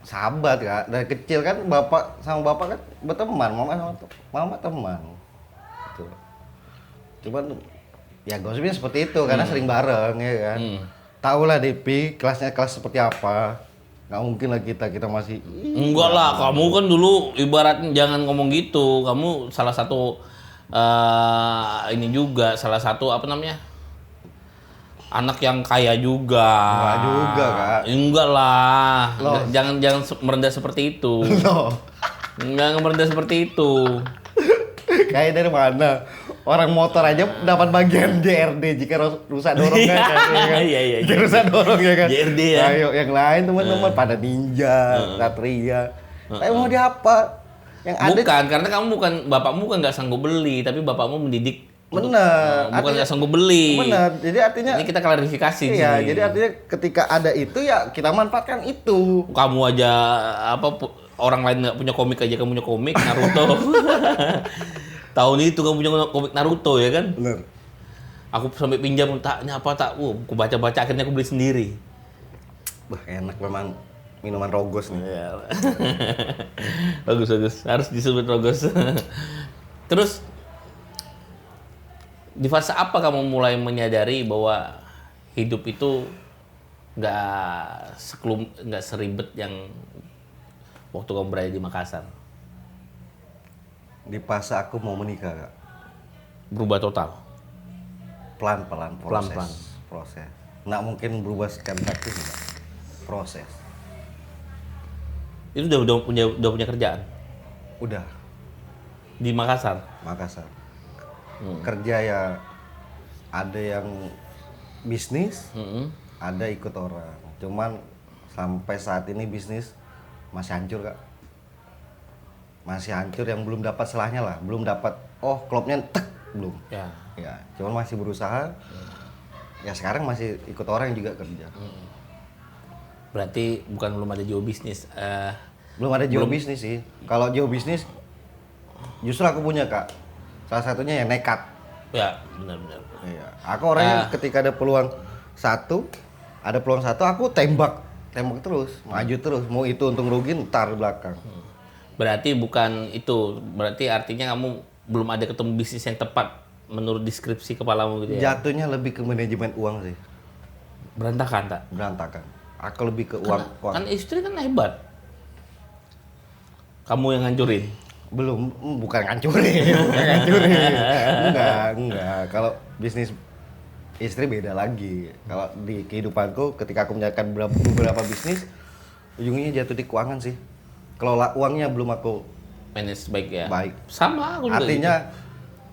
sahabat, Kak. Dari kecil kan bapak sama bapak kan berteman, mama sama mama teman. Gitu. Cuman ya gosipnya seperti itu karena sering bareng ya kan. Tahu lah Devi kelasnya kelas seperti apa. Nggak mungkin lah kita masih Enggak lah, kamu kan dulu ibaratnya jangan ngomong gitu. Kamu salah satu ini juga salah satu apa namanya? Anak yang kaya juga. Enggak juga, Kak. Enggak lah. Jangan merendah seperti itu. Loh. Enggak merendah seperti itu. Kayak dari mana? Orang motor aja dapat bagian JRD jika rusak dorong kan? Iya. Jika rusak dorong ya kan? JRD ya. Ayo yang lain teman-teman pada Ninja, Satria. Tapi mau dia apa? Yang ada Bukan, karena bapakmu kan nggak sanggup beli, tapi bapakmu mendidik. Benar. Bukan nggak sanggup beli. Benar. Jadi artinya ini kita klarifikasi. Iya, sih. jadi artinya ketika ada itu ya kita manfaatkan itu. Kamu aja orang lain nggak punya komik aja kamu punya komik Naruto. Tahun itu kamu punya komik Naruto ya kan? Benar. Aku sampai pinjam taknya apa tak? Aku baca akhirnya aku beli sendiri. Wah, enak memang minuman Rogos nih. Iya. Bagus. Harus disebut Rogos. Terus di fase apa kamu mulai menyadari bahwa hidup itu nggak seribet yang waktu kamu berada di Makassar? Di fase aku mau menikah, Kak. Berubah total? Pelan-pelan proses. Nggak mungkin berubah sekian taktis, Kak. Proses. Itu udah punya kerjaan? Udah. Di Makassar? Kerja ya ada yang bisnis, ada ikut orang. Cuman sampai saat ini bisnis masih hancur, Kak. Masih hancur yang belum dapat selahnya lah, belum dapat oh klopnya tek belum. Ya. Ya, cuman masih berusaha. Ya sekarang masih ikut orang juga kerja. Berarti bukan belum ada jiwa bisnis. Belum ada jiwa bisnis sih. Kalau jiwa bisnis justru aku punya, Kak. Salah satunya yang nekat. Ya, benar-benar. Iya. Aku orangnya ketika ada peluang satu, aku tembak terus, maju terus. Mau itu untung rugi ntar belakang. Berarti bukan itu. Berarti artinya kamu belum ada ketemu bisnis yang tepat menurut deskripsi kepalamu gitu ya? Jatuhnya lebih ke manajemen uang sih. Berantakan tak? Berantakan. Aku lebih ke uang. Kan istri kan hebat. Kamu yang hancurin? Belum, bukan ngancurin. Enggak. Kalau bisnis istri beda lagi. Kalau di kehidupanku ketika aku menjalankan beberapa bisnis, ujungnya jatuh di keuangan sih. Kelola uangnya belum aku Manage baik ya? baik. Sama aku juga. Artinya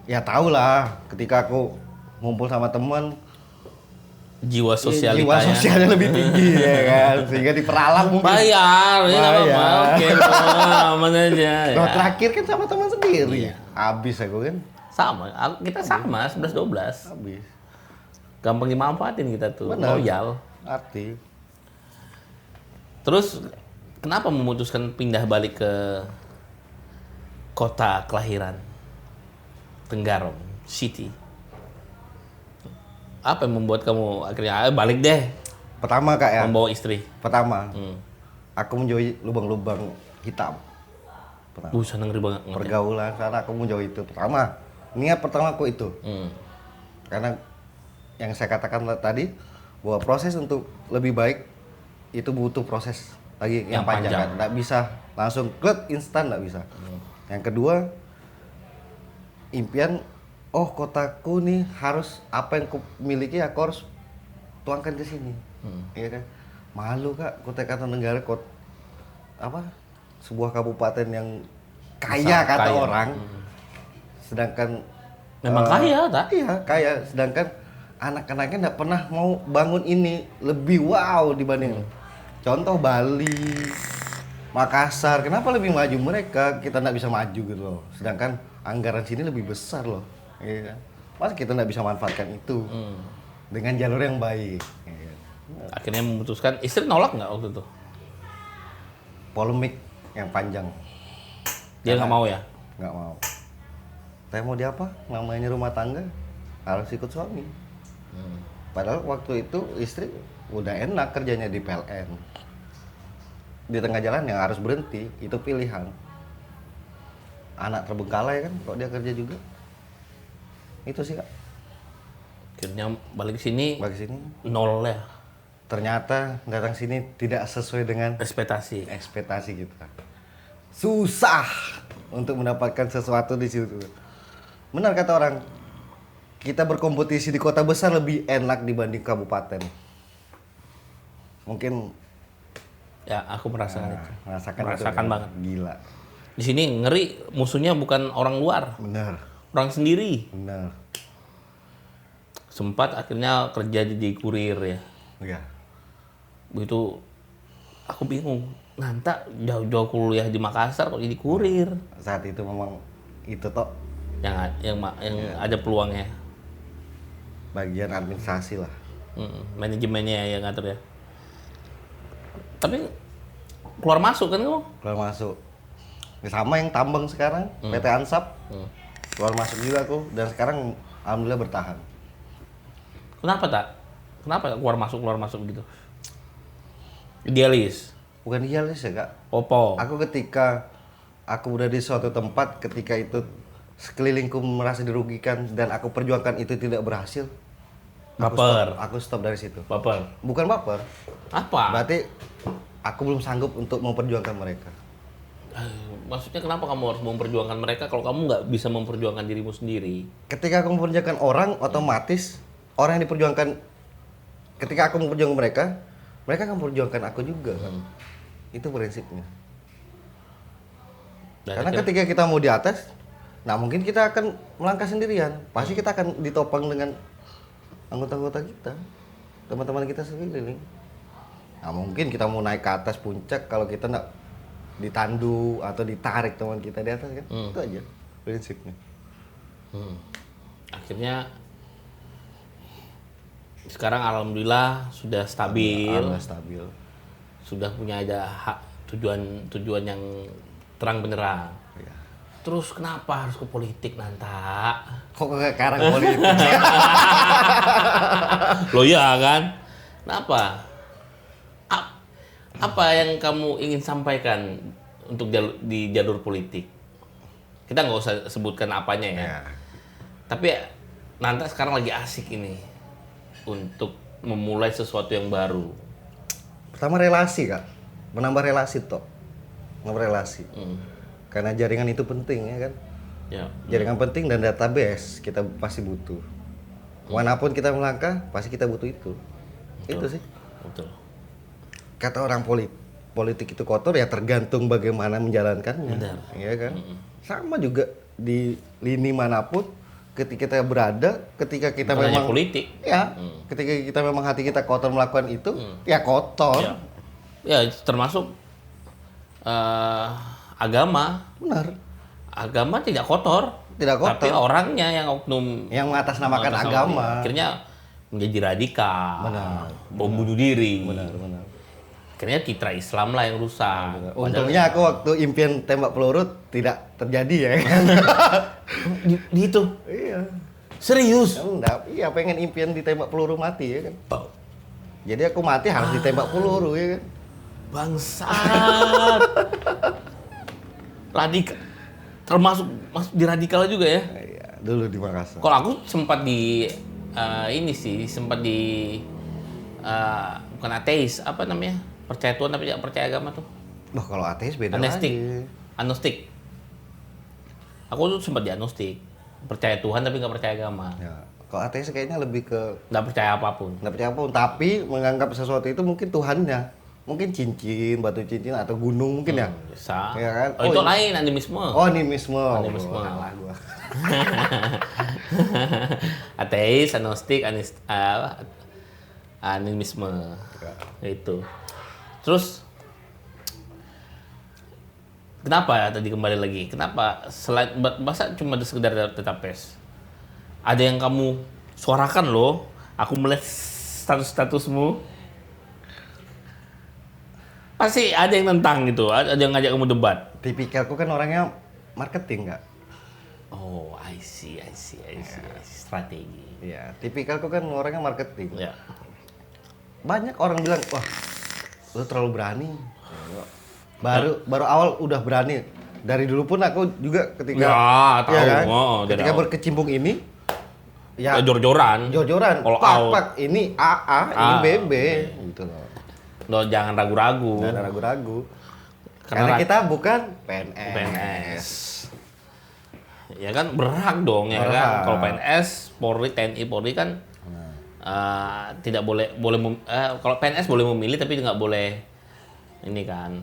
ya tau lah ketika aku ngumpul sama teman, jiwa jiwa sosialitanya. sosialnya lebih tinggi ya kan, sehingga diperalat mungkin. Bayar, ya nggak apa-apa. Oke, aman aja. Nah, Ya. terakhir kan sama teman sendiri. Iya. Habis aku kan. Sama, kita sama 11-12. Habis. Gampang dimanfaatin kita tuh, Benar. loyal. Arti. Terus kenapa memutuskan pindah balik ke kota kelahiran? Tenggarong City. Apa yang membuat kamu akhirnya balik deh? Pertama Kak ya. Membawa istri. Pertama. Aku menjauhi lubang-lubang hitam. Pertama. Seneng banget. Pergaulan sana aku menjauhi itu. Pertama. Niat pertama aku itu. Karena yang saya katakan tadi bahwa proses untuk lebih baik itu butuh proses lagi yang panjang. Kan? Nggak bisa langsung klik instan, nggak bisa. Yang kedua, impian, oh kotaku nih harus apa yang aku miliki aku harus tuangkan ke sini. Iya kan? Malu Kak, Kutai Kartanegara sebuah kabupaten yang kaya kata orang. Sedangkan Memang kaya, tak? Iya, kaya. Sedangkan anak-anaknya nggak pernah mau bangun ini lebih wow dibanding. Contoh Bali, Makassar, kenapa lebih maju mereka? Kita nggak bisa maju gitu loh. Sedangkan anggaran sini lebih besar loh. Iya. Masa kita nggak bisa manfaatkan itu dengan jalur yang baik. Iya. Akhirnya memutuskan, istri nolak nggak waktu itu? Polemik yang panjang. Dia nggak mau ya? Nggak mau. Saya mau di apa? Namanya rumah tangga harus ikut suami. Padahal waktu itu istri udah enak kerjanya di PLN. Di tengah jalan yang harus berhenti, itu pilihan. Anak terbengkalai kan, kok dia kerja juga. Itu sih Kak. Akhirnya balik ke sini, Bagi sini. nol ya. Ternyata datang sini tidak sesuai dengan Ekspektasi kita. Susah untuk mendapatkan sesuatu di situ. Benar kata orang, kita berkompetisi di kota besar lebih enak dibanding kabupaten. Mungkin Ya, aku merasakan itu. merasakan itu, banget. Gila. Di sini ngeri, musuhnya bukan orang luar, Benar. orang sendiri. Benar. Sempat akhirnya kerja di kurir ya. Iya. Begitu aku bingung. Nanta jauh-jauh kuliah di Makassar kok jadi kurir. Saat itu memang itu toh Yang ada peluangnya. bagian administrasi lah. Manajemennya yang ngatur ya. Tapi keluar masuk kan kamu? Keluar masuk. Sama yang tambang sekarang, PT Ansap. Keluar masuk juga aku dan sekarang alhamdulillah bertahan. Kenapa tak? Kenapa keluar masuk gitu? Idealis. Bukan idealis ya Kak. Opo. Aku ketika aku udah di suatu tempat, ketika itu sekelilingku merasa dirugikan dan aku perjuangkan itu tidak berhasil, Baper. aku stop dari situ. Baper. Bukan baper. Apa? Berarti aku belum sanggup untuk memperjuangkan mereka. Maksudnya kenapa kamu harus memperjuangkan mereka kalau kamu nggak bisa memperjuangkan dirimu sendiri? Ketika aku memperjuangkan orang, otomatis orang yang diperjuangkan, ketika aku memperjuangkan mereka, mereka akan memperjuangkan aku juga kan. Itu prinsipnya. Karena ketika kita mau di atas, nah mungkin kita akan melangkah sendirian. Pasti kita akan ditopang dengan anggota-anggota kita, teman-teman kita sekeliling. Nah mungkin kita mau naik ke atas puncak kalau kita nggak ditandu atau ditarik teman kita di atas kan. Itu aja prinsipnya. Akhirnya sekarang alhamdulillah sudah stabil. Alhamdulillah stabil. Sudah punya ada tujuan yang terang benderang. Ya. Terus kenapa harus ke politik, Nanta? Kok ke karang politik? Loh ya kan? Kenapa? Apa yang kamu ingin sampaikan untuk di jalur politik? Kita nggak usah sebutkan apanya ya. Tapi Nanta sekarang lagi asik ini untuk memulai sesuatu yang baru. Pertama relasi, Kak. Menambah relasi toh. Menambah relasi. Karena jaringan itu penting ya kan. Ya. Jaringan penting dan database kita pasti butuh. Manapun kita melangkah, pasti kita butuh itu. Betul. Itu sih. Betul. Kata orang politik itu kotor ya tergantung bagaimana menjalankannya. Benar. Iya kan? Sama juga di lini manapun ketika kita berada, ketika kita Bukan hanya memang politik. Ya, ketika kita memang hati kita kotor melakukan itu, ya kotor. Ya, termasuk agama. Benar. Agama tidak kotor. Tidak kotor. Tapi orangnya yang oknum Yang mengatasnamakan agama. akhirnya menjadi radikal. Benar. Bom bunuh diri. Benar. Akhirnya citra Islam lah yang rusak. Untungnya aku waktu impian tembak peluru tidak terjadi ya kan. Di itu. Iya. Serius? Enggak, iya pengen impian ditembak peluru mati ya kan. Jadi aku mati harus ditembak peluru ya kan. Bangsat. Radikal. Termasuk di radikal juga ya. Iya, dulu di Makassar. Kalau aku sempat di bukan ateis, apa namanya? Percaya Tuhan tapi tidak percaya agama tuh. Wah, kalau ateis beda Agnostik. lagi. Agnostik. Aku tuh sempat di agnostik. Percaya Tuhan tapi nggak percaya agama. Ya, kalau ateis kayaknya lebih ke Nggak percaya apapun. nggak percaya apapun, tapi menganggap sesuatu itu mungkin Tuhannya. Mungkin cincin, batu cincin atau gunung mungkin ya. Bisa. Iya kan? Oh, itu ini- lain animisme. Oh, animisme. Animisme. Oh, kalah gua. Ateis, agnostik, animisme. Itu. Terus kenapa ya tadi kembali lagi? Kenapa selain masa cuma sekedar database? Ada yang kamu suarakan loh. Aku melihat statusmu. Pasti ada yang nentang gitu. Ada yang ngajak kamu debat. Tipikalku kan orangnya marketing nggak? Oh, I see. Strategi. Iya, tipikalku kan orangnya marketing. Ya. Banyak orang bilang, wah, lu terlalu berani. Baru awal udah berani. Dari dulu pun aku juga ketika Ya, tahu. kan? Oh, dari Ketika awal. berkecimpung ini, ya Jor-joran. jor-joran. All out. Pak, ini AA, ini BB, gitu loh. Lo jangan ragu-ragu. Nggak ada ragu-ragu. Karena Karena kita bukan PNS. PNS. Ya kan berhak dong ya kan. Berhak. Kalau PNS, Polri, TNI, Polri kan tidak boleh kalau PNS boleh memilih tapi nggak boleh ini kan.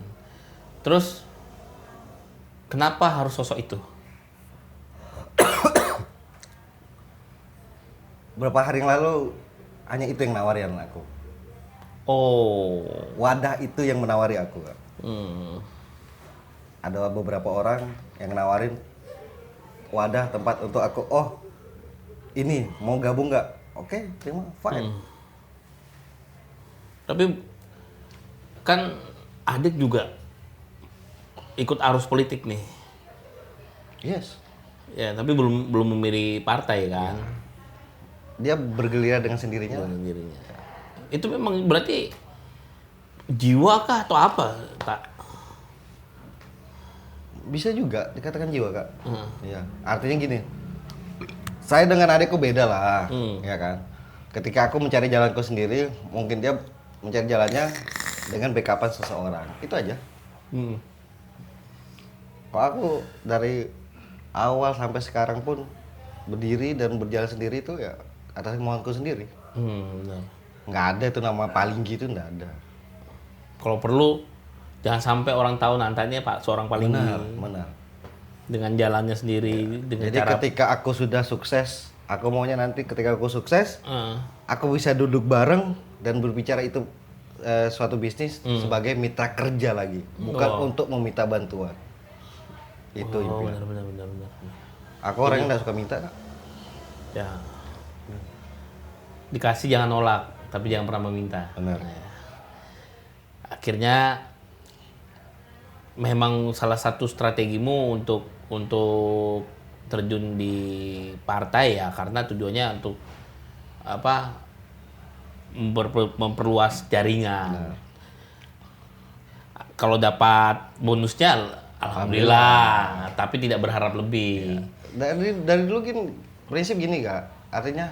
Terus kenapa harus sosok itu? Berapa hari yang lalu hanya itu yang nawarin aku. Oh. Wadah itu yang menawari aku, Kak. Ada beberapa orang yang nawarin wadah tempat untuk aku. Oh, ini mau gabung nggak? Oke, terima, fine. Tapi kan adik juga ikut arus politik nih. Yes. Ya, tapi belum memilih partai kan. Dia bergelira dengan sendirinya lah. Dengan dirinya. Itu memang berarti jiwa kah atau apa, Kak? Bisa juga dikatakan jiwa, Kak. Iya. Artinya gini. Saya dengan adikku beda lah, ya kan. Ketika aku mencari jalanku sendiri, mungkin dia mencari jalannya dengan backupan seseorang. Itu aja. Kalau aku dari awal sampai sekarang pun berdiri dan berjalan sendiri itu ya atas kemauanku sendiri. Benar. Nggak ada itu nama paling gitu, nggak ada. Kalau perlu jangan sampai orang tahu nantinya Pak seorang paling Benar. dengan jalannya sendiri dengan Jadi cara ketika aku sudah sukses, aku maunya nanti ketika aku sukses, Eh, aku bisa duduk bareng dan berbicara itu suatu bisnis sebagai mitra kerja lagi, bukan untuk meminta bantuan. Itu impian. benar. Aku orang yang nggak suka minta, Kak. Ya. Dikasih jangan nolak, tapi jangan pernah meminta. Benar. Akhirnya memang salah satu strategimu untuk terjun di partai ya, karena tujuannya untuk memperluas jaringan. Kalau dapat bonusnya alhamdulillah, tapi tidak berharap lebih. Dari dulu prinsip gini, Kak. Artinya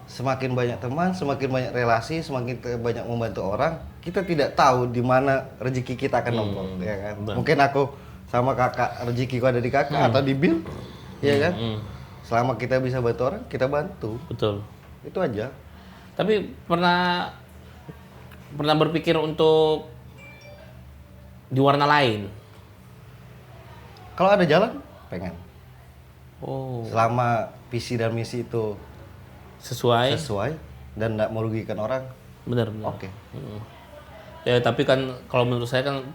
semakin banyak teman, semakin banyak relasi, semakin banyak membantu orang, kita tidak tahu di mana rezeki kita akan nongkrong, ya kan? Mungkin aku sama kakak, rezekiku ada di kakak atau di Bill, ya kan? Selama kita bisa bantu orang, kita bantu. Betul. Itu aja. Tapi pernah berpikir untuk di warna lain? Kalau ada jalan, pengen. Oh. Selama visi dan misi itu sesuai dan tidak merugikan orang, benar. Oke. Ya tapi kan kalau menurut saya kan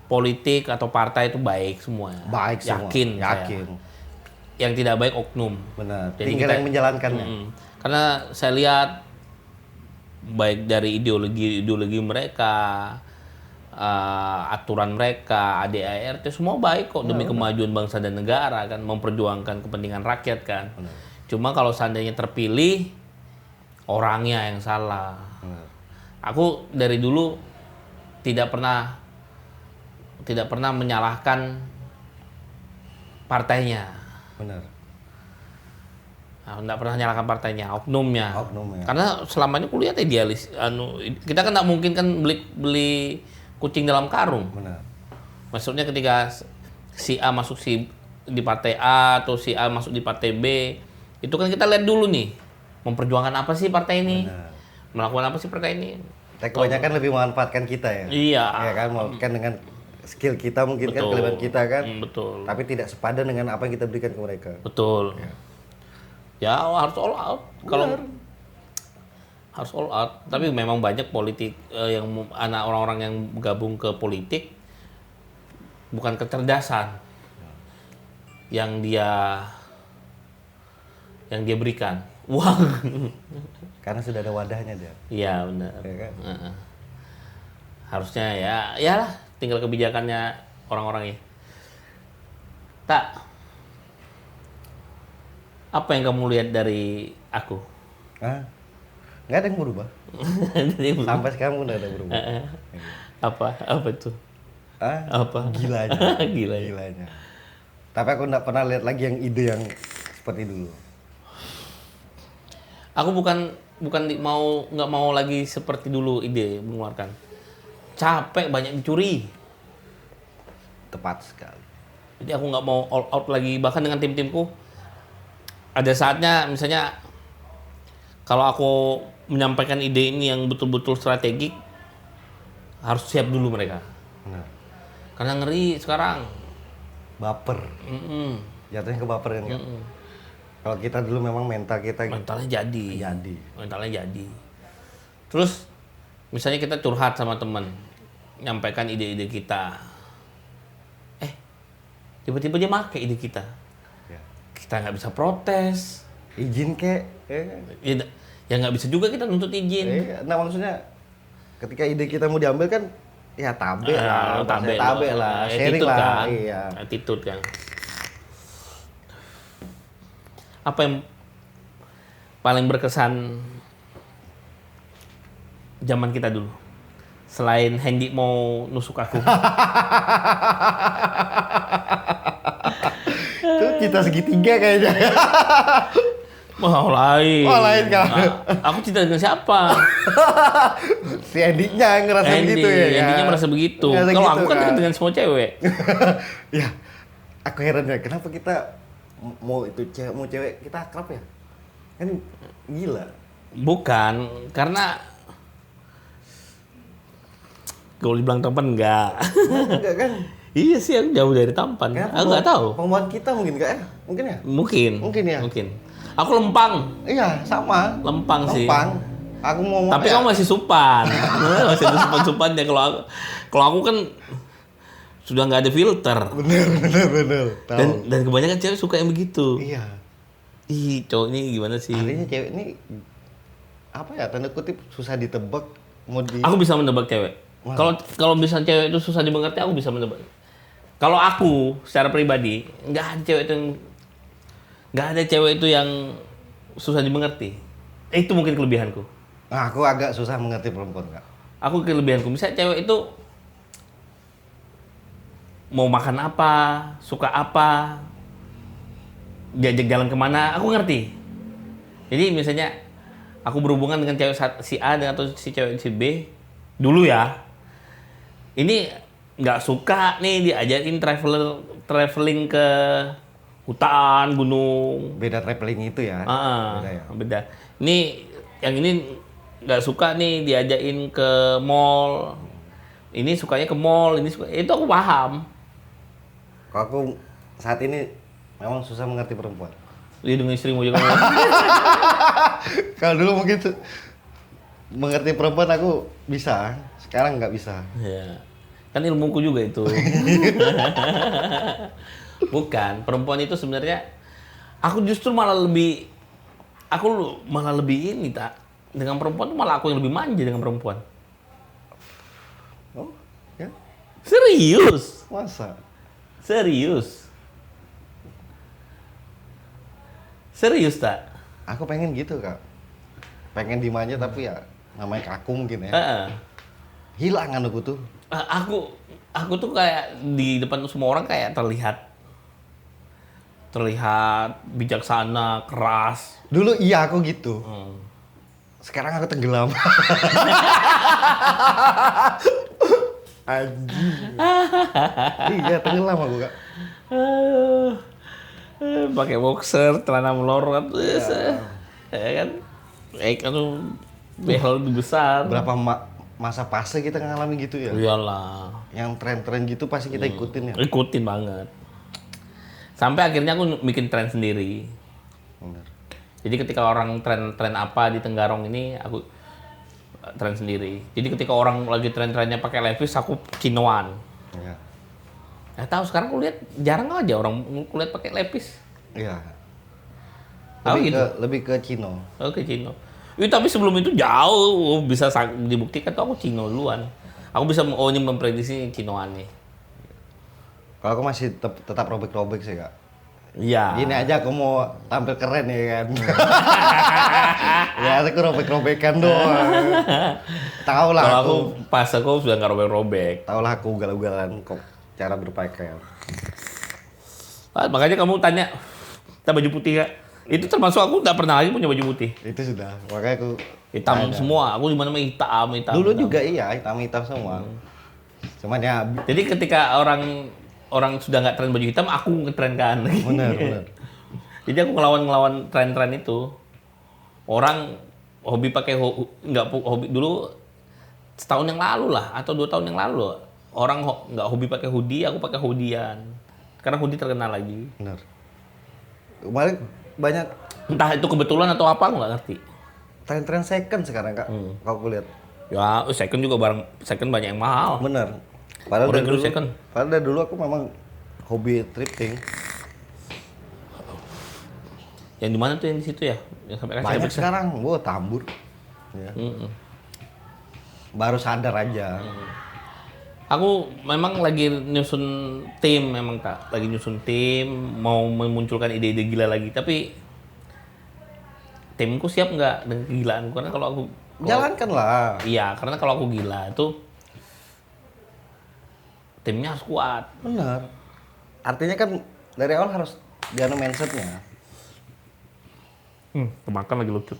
politik atau partai itu baik semua. Baik semua. Yakin. Saya. Yang tidak baik oknum. Benar. Jadi tinggal yang menjalankannya. Karena saya lihat baik dari ideologi mereka, aturan mereka, ADART semua baik kok demi kemajuan bangsa dan negara kan, memperjuangkan kepentingan rakyat kan. Benar. Cuma kalau seandainya terpilih orangnya yang salah. Aku dari dulu tidak pernah menyalahkan partainya. Benar. Nah, tidak pernah menyalahkan partainya, oknumnya. Karena selama ini kuliah idealis. Kita kan tidak mungkin kan beli kucing dalam karung. Benar. Maksudnya ketika si A masuk di partai A atau si A masuk di partai B, itu kan kita lihat dulu nih, memperjuangkan apa sih partai ini, melakukan apa sih partai ini. Kebanyakan lebih memanfaatkan kita ya. Iya. Ya kan, kan dengan skill kita mungkin kan, kelebihan kita kan. Betul. Tapi tidak sepadan dengan apa yang kita berikan ke mereka. Betul. Ya harus all out. Kalau harus all out. Tapi memang banyak politik orang-orang yang gabung ke politik bukan kecerdasan yang dia berikan uang. Karena sudah ada wadahnya dia. Iya benar. Ya kan? Harusnya ya lah, tinggal kebijakannya orang-orang ya. Tak. Apa yang kamu lihat dari aku? Nggak ada yang berubah. Sampai sekarang pun nggak ada yang berubah. Apa itu? Apa? Gilanya. Tapi aku nggak pernah lihat lagi yang ide yang seperti dulu. Aku nggak mau lagi seperti dulu ide mengeluarkan. Capek, banyak dicuri. Tepat sekali. Jadi aku nggak mau all out lagi, bahkan dengan tim-timku. Ada saatnya misalnya kalau aku menyampaikan ide ini yang betul-betul strategik, harus siap dulu mereka. Nah. Karena ngeri sekarang. Baper. Jatuhnya ke baper kan. Kalau kita dulu memang mentalnya jadi. Terus misalnya kita curhat sama teman, nyampaikan ide-ide kita. Tiba-tiba dia make ide kita. Kita nggak bisa protes. Izin kek. Ya nggak bisa juga kita nuntut izin. Nah maksudnya ketika ide kita mau diambil kan, ya tabe lah, sharing lah. Kan? Iya. Attitude kan. Apa yang paling berkesan zaman kita dulu? Selain Hendy mau nusuk aku. Itu kita segitiga kayaknya. Lain. Lain kan. Aku cinta dengan siapa? Si Hendy-nya ngerasa begitu ya. Hendy-nya merasa begitu. Kalau aku kan dengan semua cewek. Ya, aku heran ya, kenapa kita mau cewek kita akrab ya? Kan gila. Bukan, karena kalau dibilang tampan enggak. Enggak kan? Iya sih, aku jauh dari tampan. Aku nggak tahu. Pembuat kita mungkin nggak ya? Mungkin ya? Mungkin ya. Aku lempang. Iya, sama. Lempang sih. Aku mau. Tapi kamu masih supan. Masih ada supan-supannya. Kalau aku kan sudah nggak ada filter. Bener. Tahu. Dan kebanyakan cewek suka yang begitu. Iya. Ih, cowok ini gimana sih? Artinya cewek ini apa ya, tanda kutip susah ditebak. Aku bisa menebak cewek. Kalau bisa cewek itu susah dimengerti, aku bisa menebak. Kalau aku secara pribadi nggak ada cewek itu yang susah dimengerti. Itu mungkin kelebihanku. Nah, aku agak susah mengerti perempuan, Kak. Aku kelebihanku. Misalnya cewek itu mau makan apa, suka apa, diajak jalan kemana, aku ngerti. Jadi misalnya aku berhubungan dengan cewek si A atau si cewek si B dulu ya. Ini nggak suka nih diajakin traveling ke hutan, gunung. Beda traveling itu ya. Beda ya. Beda. Yang ini nggak suka nih diajakin ke mall. Ini sukanya ke mall, itu aku paham. Kalau aku saat ini memang susah mengerti perempuan. Dengan istrimu juga. Kalau dulu mungkin mengerti perempuan aku bisa, sekarang nggak bisa. Ya. Kan ilmuku juga itu. Bukan, perempuan itu sebenarnya aku malah lebih ini tak. Dengan perempuan tuh malah aku yang lebih manja dengan perempuan. Oh, ya? Serius? Masa? Serius tak? Aku pengen gitu, Kak. Pengen dimanja tapi ya namanya kaku mungkin ya. Hilang aku tuh. Aku tuh kayak di depan semua orang kayak terlihat bijaksana, keras. Dulu iya aku gitu. Sekarang aku tenggelam. Anjing. Iya, tenggelam aku, Kak. Pakai boxer, celana melorot, ya kan? Kan behel lebih besar. Berapa masa fase kita ngalamin gitu ya? Iyalah. Yang tren-tren gitu pasti kita ikutin ya? Ikutin banget. Sampai akhirnya aku bikin tren sendiri. Bener. Jadi ketika orang tren apa di Tenggarong ini, aku tren sendiri. Jadi ketika orang lagi tren-trennya pakai levis, aku chinoan. Iya. Tahu sekarang aku lihat jarang aja orang kulihat pakai levis. Iya. Lebih ke Cino. Oke, Cino. Tapi sebelum itu jauh bisa dibuktikan tuh aku Cino duluan. Aku bisa ini memprediksi Cinoan nih. Kalau aku masih tetap robek-robek sih, Kak. Iya. Gini aja aku mau tampil keren ya kan. Ya aku robek-robekan doang. Tahu lah kalau aku sudah nggak robek-robek. Tahu lah aku ugal-ugalan kok cara berpakaian. Makanya kamu tanya, kita baju putih Kak? Itu termasuk aku nggak pernah lagi punya baju putih. Itu sudah, makanya aku hitam semua. Aku di mana hitam. Dulu juga iya, hitam semua. Cuman ya. Jadi ketika orang sudah nggak tren baju hitam, aku ngetren kan. Benar. Jadi aku ngelawan tren-tren itu. Orang hobi pakai nggak hobi dulu setahun yang lalu lah atau 2 tahun yang lalu. Orang nggak hobi pakai hoodie, aku pakai hoodiean. Karena hoodie terkenal lagi. Benar. Kemarin banyak. Entah itu kebetulan atau apa, aku nggak ngerti. Tren-tren second sekarang, Kak. Kalau aku lihat. Ya, second juga barang second banyak yang mahal. Bener. Padahal dari dulu aku memang hobi thrifting. Yang di mana tuh yang di situ ya? Yang sampai banyak sekarang, tambur. Ya. Baru sadar aja. Aku memang lagi nyusun tim, mau memunculkan ide-ide gila lagi. Tapi timku siap nggak dengan kegilaanku? Karena kalau aku jalankan lah. Iya, karena kalau aku gila itu timnya harus kuat. Benar. Artinya kan dari awal harus dianu mindsetnya. Kemakan lagi lucu.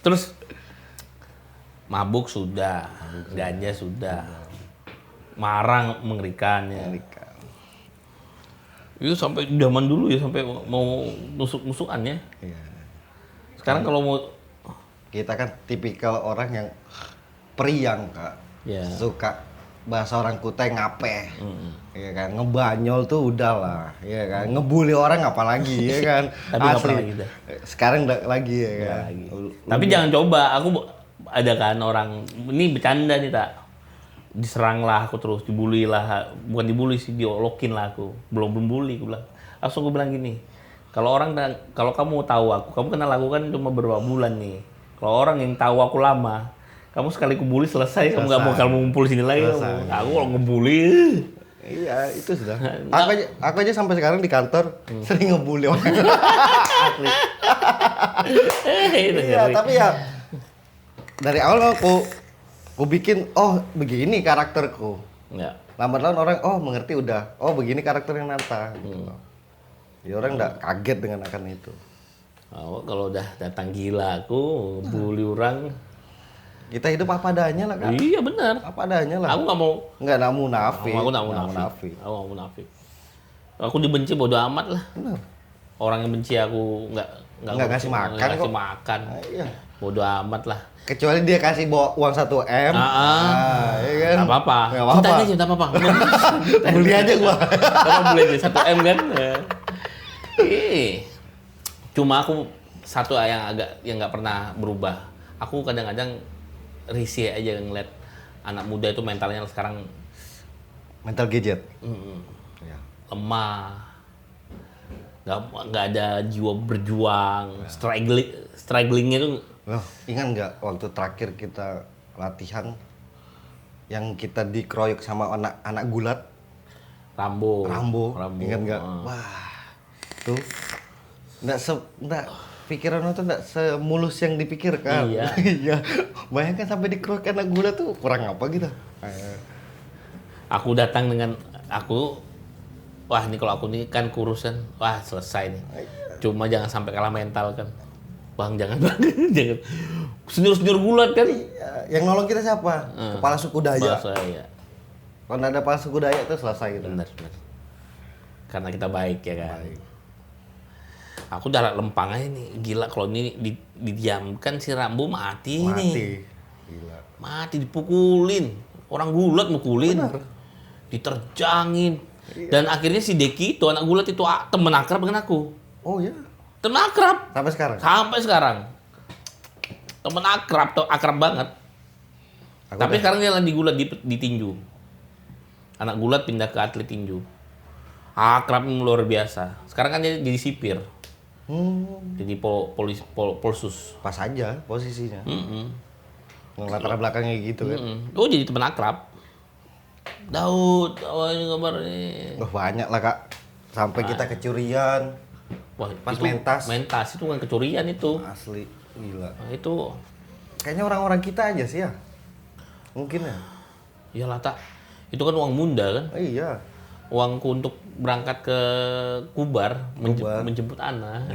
Terus mabuk sudah, ganja sudah, marang mengerikan ya. Itu sampai zaman dulu ya, sampai mau nusuk-nusukan ya. Iya. Sekarang kalau mau kita kan tipikal orang yang periang, Kak. Ya. Suka bahasa orang Kutai ngapeh. Ya kan, ngebanyol tuh udahlah, ya kan. Ngebully orang apalagi, ya kan. Tapi asli. lagi dah. Sekarang lagi ya kan. Tapi jangan coba, aku ada kan orang ini bercanda nih tak. diserang lah aku terus, dibully lah, bukan dibully sih, diolokin lah aku, belum bully, aku bilang. Langsung aku bilang gini, kalau kamu tahu aku, kamu kenal aku kan cuma beberapa bulan nih. Kalau orang yang tahu aku lama, kamu sekali kubully selesai, kamu nggak bakal ngumpul sini lagi. Aku kalau ngebully. Iya, itu sudah. Aku aja sampai sekarang di kantor sering ngebully orang. Asli. Iya, tapi ya dari awal aku bikin, oh begini karakterku. Ya. Lambat laun orang, oh mengerti udah, oh begini karakternya Nata. Gitu. Jadi orang udah kaget dengan akan itu. Oh, kalau udah datang gila aku, bully orang. Kita hidup apa adanya lah kan? Iya benar. Apa adanya lah. Aku nggak mau. Nggak munafik. Aku nggak munafik. Aku nggak munafik. Aku dibenci bodo amat lah. Benar. Orang yang benci aku nggak ngasih makan kok. Ngasih makan. Iya. Bodo amat lah. Kecuali dia kasih bawa uang 1 M. Iya kan? Nggak apa-apa. Nggak apa-apa. Kita aja, nggak apa-apa. Beli aja gua. Kamu beli aja 1 M kan? Cuma aku satu yang nggak pernah berubah. Aku kadang-kadang risih aja ngeliat anak muda itu mentalnya sekarang Mental gadget. Ya. lemah, nggak ada jiwa berjuang, strugglingnya tuh. Loh, ingat nggak waktu terakhir kita latihan yang kita dikeroyok sama anak gulat? Rambo. Ingat nggak? Wah, tuh nggak pikiran itu nggak semulus yang dipikirkan. Iya. Iya. Bayangkan sampai dikeroyok anak gulat tuh kurang apa gitu? Aku datang dengan wah ini kalau aku nih kan kurus kan, wah selesai nih. Cuma jangan sampai kalah mental kan. Bang jangan jangan senior gulat kan. Iya. Yang nolong kita siapa? Kepala suku Dayak. Iya. Kalau nggak ada kepala suku Dayak itu selesai gitu. Benar. Karena kita baik ya kan. Baik. Aku udah lempang aja nih, gila kalau ini didiamkan si Rambo mati nih. Gila. Mati dipukulin, orang gulat mukulin, diterjangin. Iya. Dan akhirnya si Deki itu anak gulat itu temen akrab dengan aku. Oh iya. Temen akrab. Sampai sekarang. Temen akrab, akrab banget. Tapi sekarang dia lagi gulat di tinju. Anak gulat pindah ke atlet tinju. Akrab luar biasa. Sekarang kan dia jadi sipir. Jadi polsus. Pas aja posisinya. Latar belakangnya gitu kan. Oh jadi teman akrab. Daud, ini kabar nih. Wah banyak lah kak. Sampai kita kecurian. Wah, pas itu, mentas itu kan kecurian itu. Asli, gila. Nah, itu kayaknya orang-orang kita aja sih ya. Mungkin ya. Iyalah tak. Itu kan uang Munda kan? Iya. Uangku untuk berangkat ke Kubar. Menjemput anak.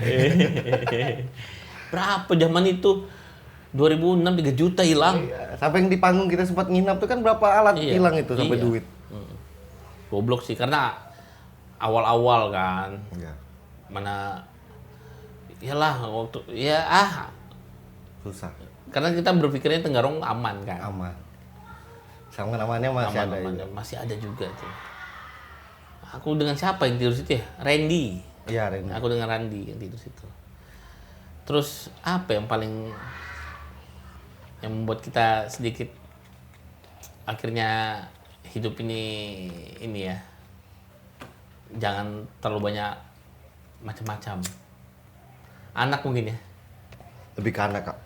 Berapa zaman itu? 2006 3 juta hilang. Iya. Sampai yang di panggung kita sempat nginap tuh kan berapa alat hilang itu sampai duit. Goblok sih karena awal-awal kan. Iya. Mana iyalah waktu susah. Karena kita berpikirnya Tenggarong aman kan. Aman. Sama namanya masih ada. Masih ada juga tuh. Aku dengan siapa yang tidur situ ya? Randy. Iya, Randy. Aku dengan Randy yang tidur situ. Terus apa yang membuat kita sedikit akhirnya hidup ini ya. Jangan terlalu banyak macam-macam. Anak mungkin ya. Lebih ke anak kak.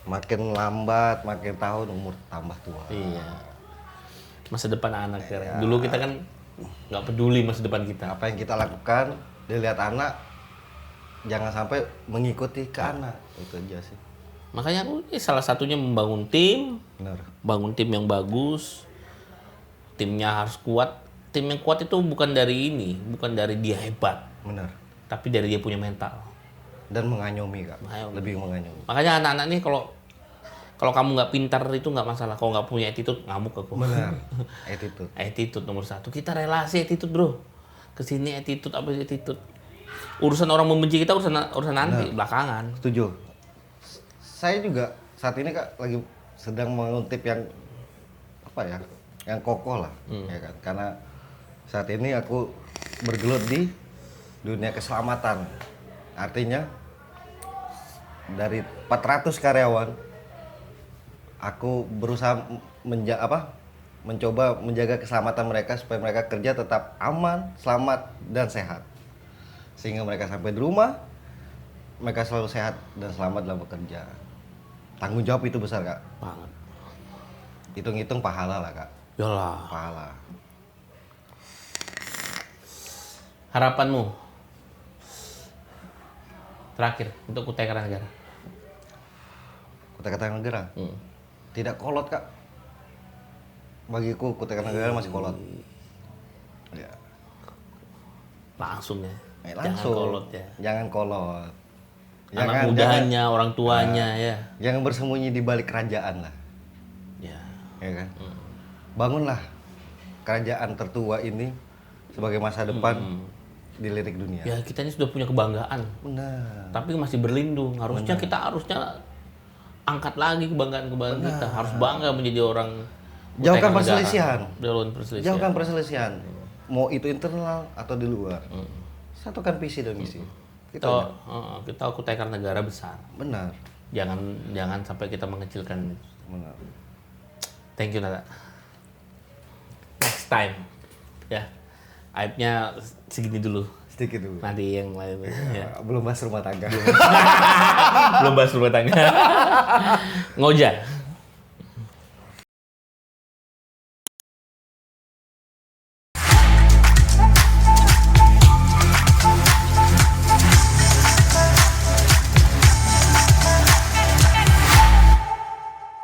Makin lambat, makin tahun umur tambah tua. Iya. Masa depan anak ya. Dulu kita kan nggak peduli masa depan kita. Apa yang kita lakukan, dilihat anak, jangan sampai mengikuti ke anak. Itu aja sih. Makanya aku salah satunya membangun tim. Benar. Bangun tim yang bagus. Timnya harus kuat. Tim yang kuat itu bukan dari dia hebat. Benar. Tapi dari dia punya mental. Dan mengayomi kak. Lebih mengayomi. Makanya anak-anak nih kalau kamu nggak pintar itu nggak masalah. Kalau nggak punya attitude ngamuk aku. Benar. Attitude nomor 1. Kita relasi attitude bro. Kesini attitude apa attitude. Urusan orang membenci kita urusan nanti belakangan. Setuju. Saya juga saat ini kak lagi sedang mengutip yang yang kokoh lah, ya kan? Karena saat ini aku bergelut di dunia keselamatan. Artinya dari 400 karyawan, aku berusaha mencoba menjaga keselamatan mereka supaya mereka kerja tetap aman, selamat dan sehat. Sehingga mereka sampai di rumah mereka selalu sehat dan selamat dalam bekerja. Tanggung jawab itu besar, Kak. Banget. Hitung-hitung pahala lah, Kak. Yalah. Pahala. Harapanmu terakhir untuk Kutai Kartanegara? Kutai Kartanegara? Tidak kolot, Kak. Bagiku Kutai Kartanegara masih kolot. Ya. Langsung ya. Langsung. Jangan kolot ya. Jangan kolot. Anak mudanya, orang tuanya ya. Jangan bersembunyi di balik kerajaan lah. Ya. Ya kan? Bangunlah kerajaan tertua ini sebagai masa depan di lirik dunia. Ya, kita ini sudah punya kebanggaan. Benar. Tapi masih berlindung. Harusnya kita angkat lagi kebanggaan kita. Harus bangga menjadi orang Jauhkan perselisihan. Jauhkan perselisihan. Mau itu internal atau di luar. Satukan visi dan misi. Kita Kutai Kartanegara besar. Benar. Jangan sampai kita mengecilkan. Benar. Thank you, Nata. Next time. Ya. Aibnya segini dulu. Sedikit dulu. Nanti yang lain. Ya. Belum bahas rumah tangga. Belum bahas rumah tangga. Ngoja.